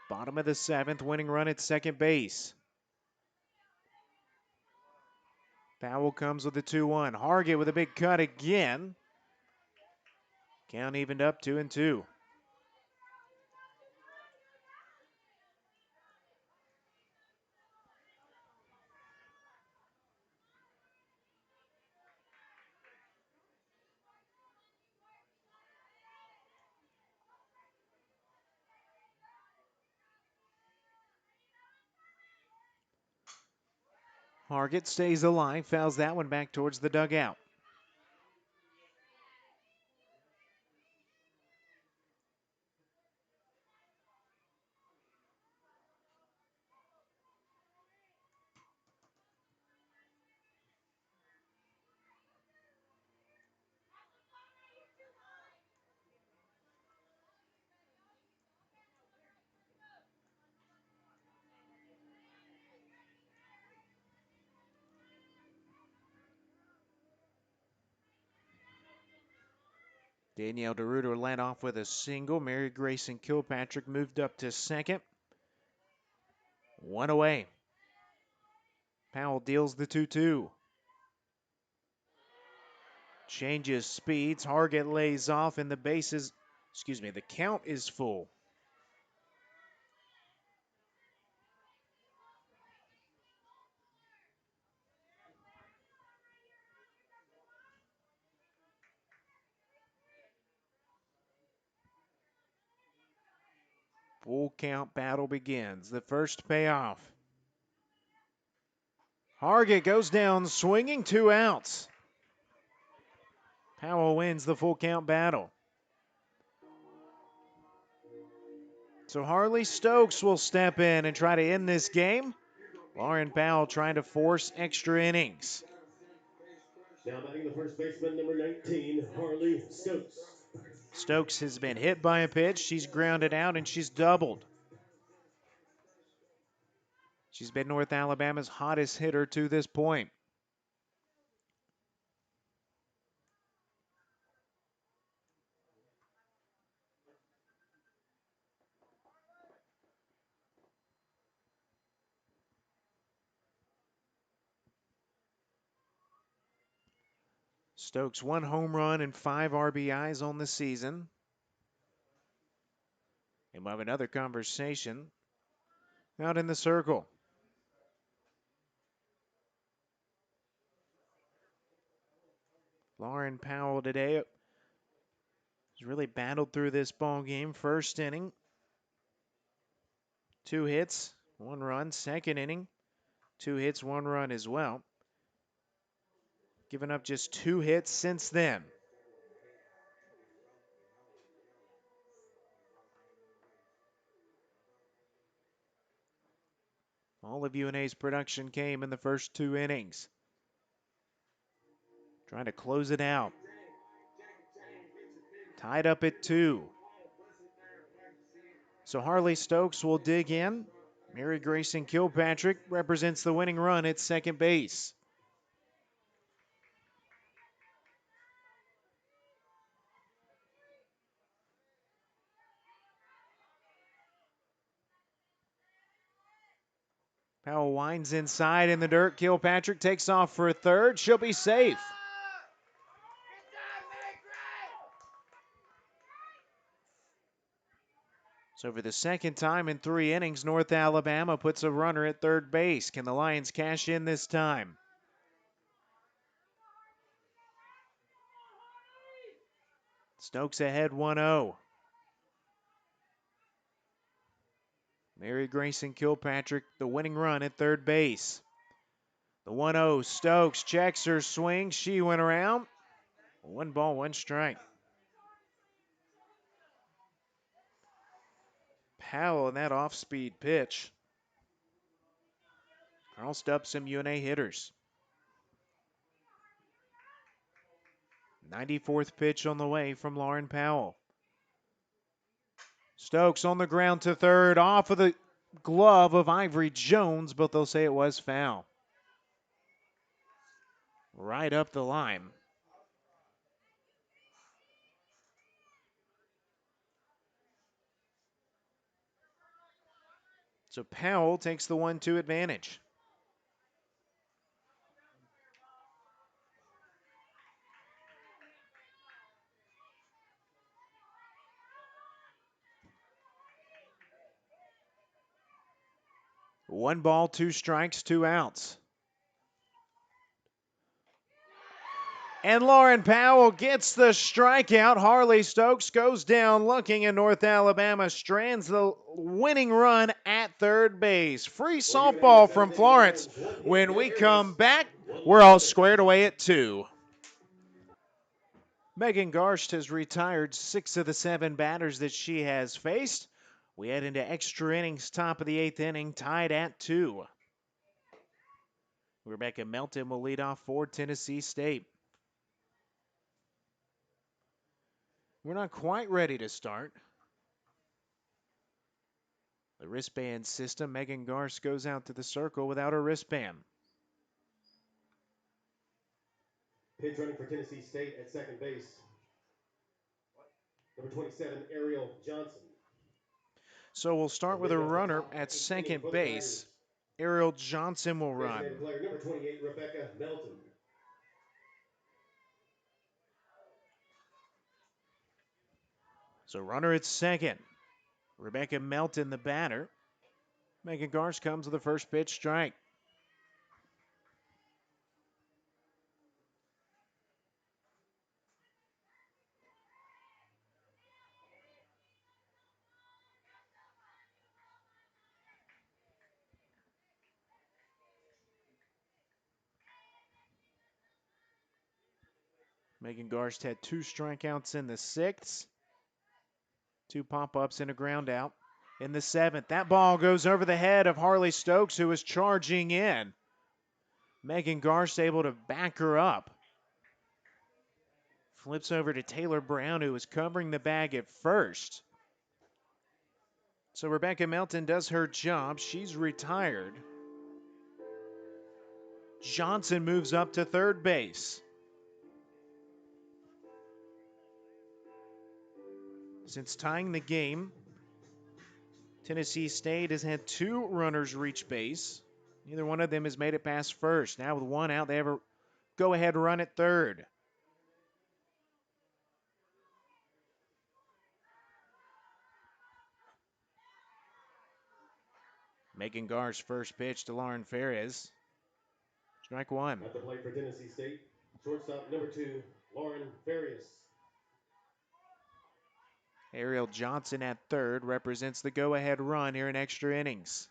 Bottom of the seventh, winning run at second base. Powell comes with the 2-1. Hargett with a big cut again. Count evened up 2-2. Hargett stays alive, fouls that one back towards the dugout. Danielle DeRuiter led off with a single. Mary Grayson Kilpatrick moved up to second. 1 away. Powell deals the 2-2. Changes speeds. Hargett lays off, and the count is full. Full count battle begins. The first payoff. Hargett goes down swinging, 2 outs. Powell wins the full count battle. So Harley Stokes will step in and try to end this game. Lauren Powell trying to force extra innings.
Now batting the first baseman, number 19, Harley Stokes.
Stokes has been hit by a pitch. She's grounded out and she's doubled. She's been North Alabama's hottest hitter to this point. Stokes 1 home run and 5 RBIs on the season. And we'll have another conversation out in the circle. Lauren Powell today has really battled through this ball game. First inning, 2 hits, 1 run. Second inning, 2 hits, 1 run as well. Given up just 2 hits since then. All of UNA's production came in the first 2 innings. Trying to close it out. Tied up at 2. So Harley Stokes will dig in. Mary Grayson Kilpatrick represents the winning run at second base. Powell winds inside in the dirt. Kilpatrick takes off for a third. She'll be safe. So for the second time in 3 innings, North Alabama puts a runner at third base. Can the Lions cash in this time? Stokes ahead 1-0. Mary Grayson Kilpatrick, the winning run at third base. The 1-0, Stokes checks her swing. She went around. 1 ball, 1 strike. Powell in that off-speed pitch. Crossed up some UNA hitters. 94th pitch on the way from Lauren Powell. Stokes on the ground to third, off of the glove of Ivory Jones, but they'll say it was foul. Right up the line. So Powell takes the 1-2 advantage. One ball, 2 strikes, 2 outs. And Lauren Powell gets the strikeout. Harley Stokes goes down looking, and North Alabama strands the winning run at third base. Free softball from Florence. When we come back, we're all squared away at 2. Meghan Garst has retired 6 of the 7 batters that she has faced. We head into extra innings, top of the 8th inning, tied at 2. Rebecca Melton will lead off for Tennessee State. We're not quite ready to start. The wristband system, Meghan Garst goes out to the circle without her wristband.
Pitch running for Tennessee State at second base. Number 27, Ariel Johnson.
So we'll start with a runner at second base. Ariel Johnson will run.
Designated player number 28, Rebecca Melton.
So runner at second. Rebecca Melton, the batter. Meghan Garst comes with the first pitch strike. Meghan Garst had 2 strikeouts in the 6th. 2 pop-ups and a ground out in the 7th. That ball goes over the head of Harley Stokes, who is charging in. Meghan Garst able to back her up. Flips over to Taylor Brown, who is covering the bag at first. So Rebecca Melton does her job. She's retired. Johnson moves up to third base. Since tying the game, Tennessee State has had 2 runners reach base. Neither one of them has made it past first. Now with 1 out, they have a go-ahead run at third. Meghan Garst first pitch to Lauren Ferris. Strike one.
At the plate for Tennessee State, shortstop number 2, Lauren Farias.
Ariel Johnson at third represents the go-ahead run here in extra innings.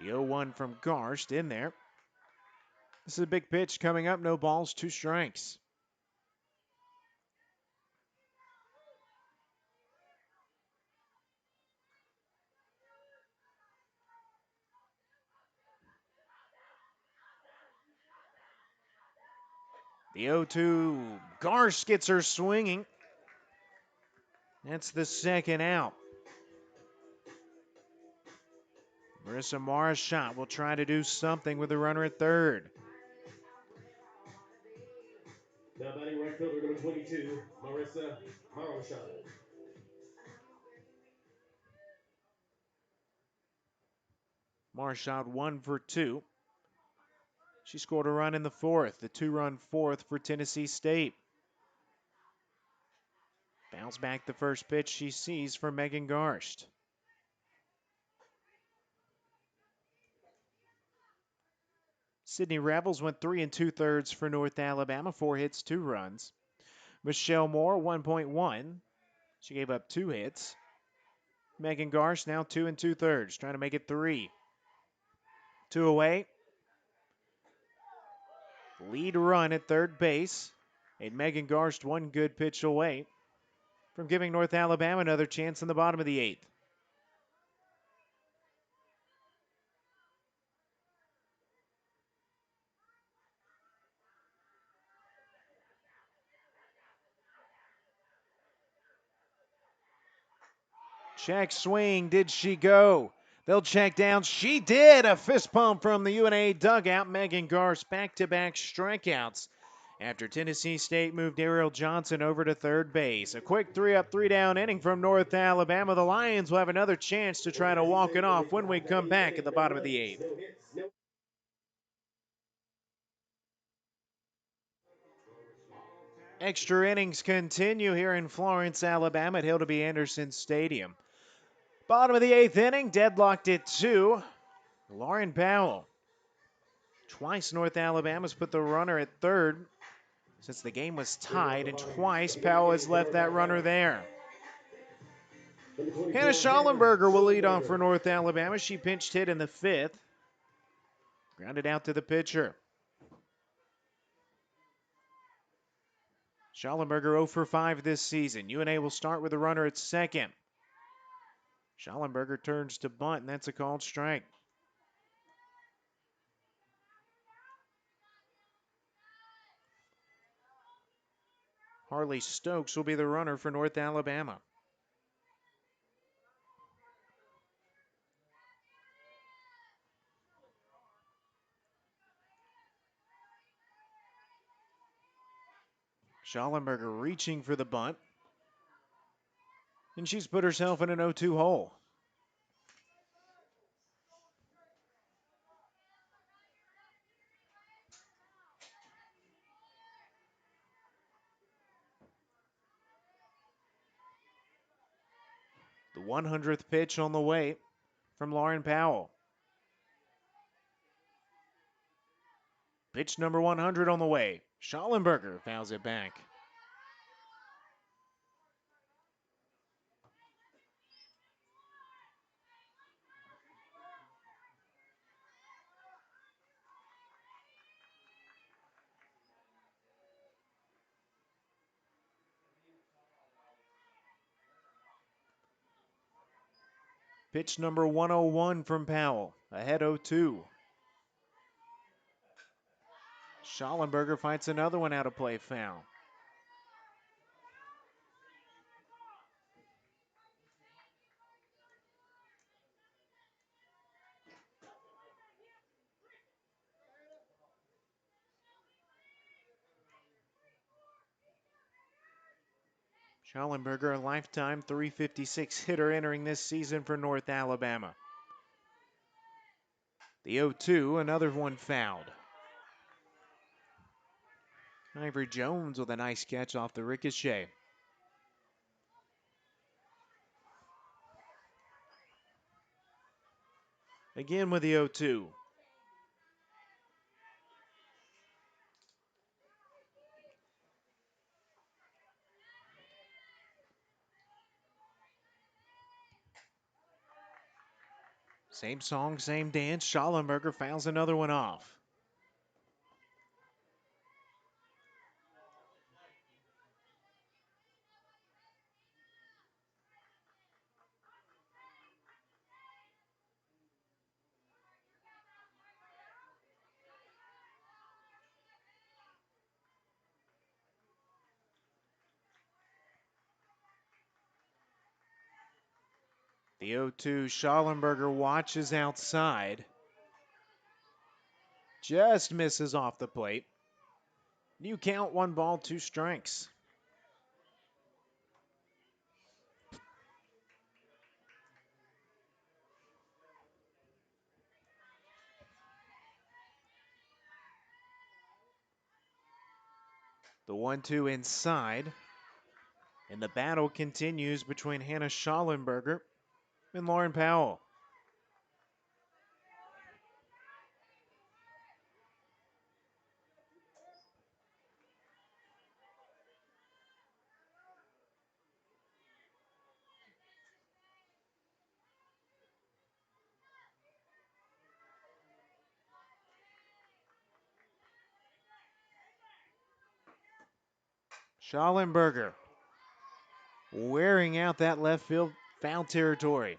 The 0-1 from Garst in there. This is a big pitch coming up. No balls, 2 strikes. The 0-2. Garst gets her swinging. That's the second out. Marissa Marchant will try to do something with the runner at third.
Now batting right fielder number 22, Marissa Marchant.
Marchant 1 for 2. She scored a run in the fourth, the 2-run fourth for Tennessee State. Bounce back the first pitch she sees for Meghan Garst. Sydney Rebels went 3 2/3 for North Alabama, 4 hits, 2 runs. Michelle Moore, 1.1. She gave up 2 hits. Meghan Garst now 2 2/3, trying to make it 3. 2 away. Lead run at third base. And Meghan Garst 1 good pitch away from giving North Alabama another chance in the bottom of the 8th. Check swing. Did she go? They'll check down. She did. A fist pump from the UNA dugout. Meghan Garst back-to-back strikeouts after Tennessee State moved Ariel Johnson over to third base. A quick 3-up, 3-down inning from North Alabama. The Lions will have another chance to try to walk it off when we come back at the bottom of the 8th. Extra innings continue here in Florence, Alabama at Hildeby Anderson Stadium. Bottom of the 8th inning, deadlocked at 2. Lauren Powell. Twice North Alabama's put the runner at third since the game was tied, and twice Powell has left that runner there. Hannah Schallenberger will lead off for North Alabama. She pinched hit in the 5th. Grounded out to the pitcher. Schallenberger 0 for 5 this season. UNA will start with a runner at second. Schallenberger turns to bunt, and that's a called strike. Harley Stokes will be the runner for North Alabama. Schallenberger reaching for the bunt. And she's put herself in an 0-2 hole. The 100th pitch on the way from Lauren Powell. Pitch number 100 on the way. Schallenberger fouls it back. Pitch number 101 from Powell. Ahead 0-2. Schallenberger fights another one out of play foul. Schallenberger, a lifetime .356 hitter entering this season for North Alabama. The 0-2, another one fouled. Ivory Jones with a nice catch off the ricochet. Again with the 0-2. Same song, same dance. Schallenberger fouls another one off. The 0-2, Schallenberger watches outside. Just misses off the plate. New count, 1 ball, 2 strikes. The 1-2 inside. And the battle continues between Hannah Schallenberger and Lauren Powell. Schallenberger wearing out that left field foul territory.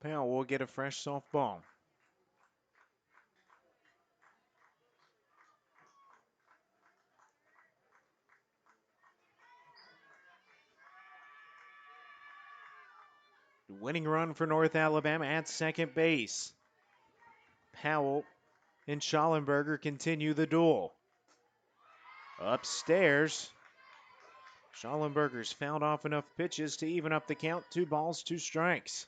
Powell will get a fresh softball. Winning run for North Alabama at second base. Powell and Schallenberger continue the duel. Upstairs, Schallenberger's fouled off enough pitches to even up the count. 2 balls, 2 strikes.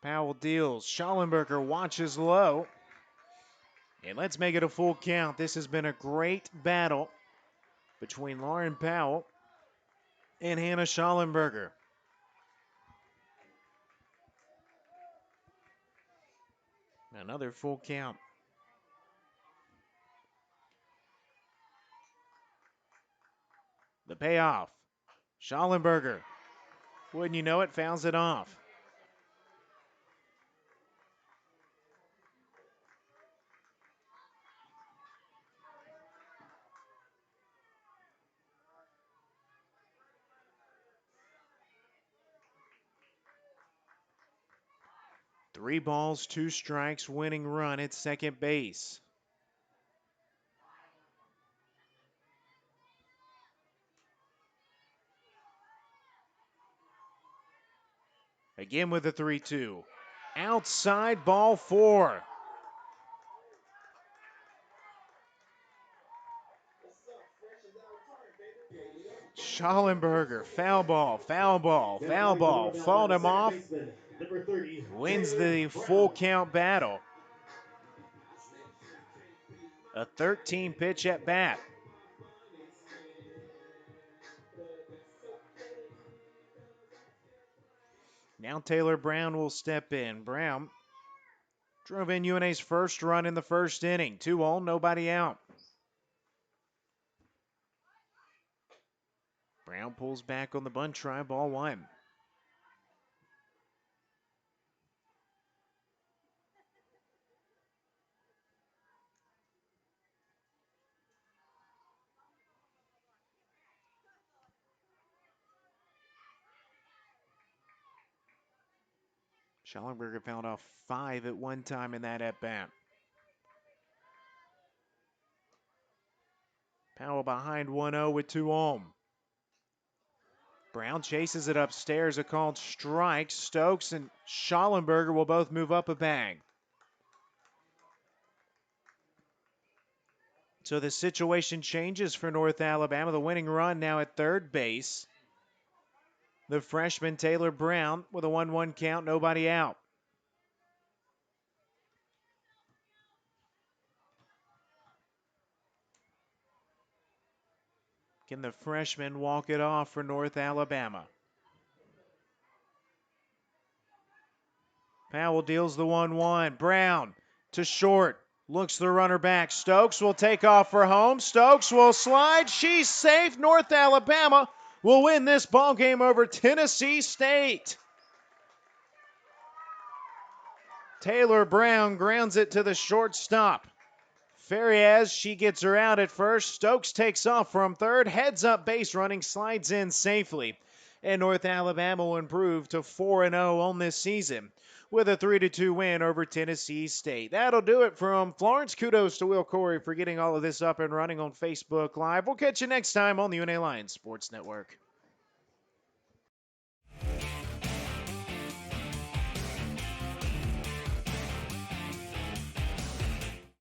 Powell deals. Schallenberger watches low. And let's make it a full count. This has been a great battle between Lauren Powell and Hannah Schallenberger. Another full count. The payoff. Schallenberger, wouldn't you know it, fouls it off. Three balls, 2 strikes, winning run at second base. Again with the 3-2. Outside, ball 4. Schallenberger, foul ball, foul ball, foul ball. Fought him off.
Number 30.
Wins the full count battle. A 13 pitch at bat. Now Taylor Brown will step in. Brown drove in UNA's first run in the first inning. 2-0, nobody out. Brown pulls back on the bunt try, ball 1. Schallenberger fouled off 5 at one time in that at-bat. Powell behind 1-0 with 2 on. Brown chases it upstairs, a called strike. Stokes and Schallenberger will both move up a bag. So the situation changes for North Alabama. The winning run now at third base. The freshman Taylor Brown with a 1-1 count, nobody out. Can the freshman walk it off for North Alabama? Powell deals the 1-1. Brown to short. Looks the runner back. Stokes will take off for home. Stokes will slide. She's safe. North Alabama will win this ball game over Tennessee State. Taylor Brown grounds it to the shortstop. Farias, she gets her out at first. Stokes takes off from third. Heads up base running, slides in safely. And North Alabama will improve to 4-0 on this season with a 3-2 win over Tennessee State. That'll do it from Florence. Kudos to Will Corey for getting all of this up and running on Facebook Live. We'll catch you next time on the UNA Lions Sports Network.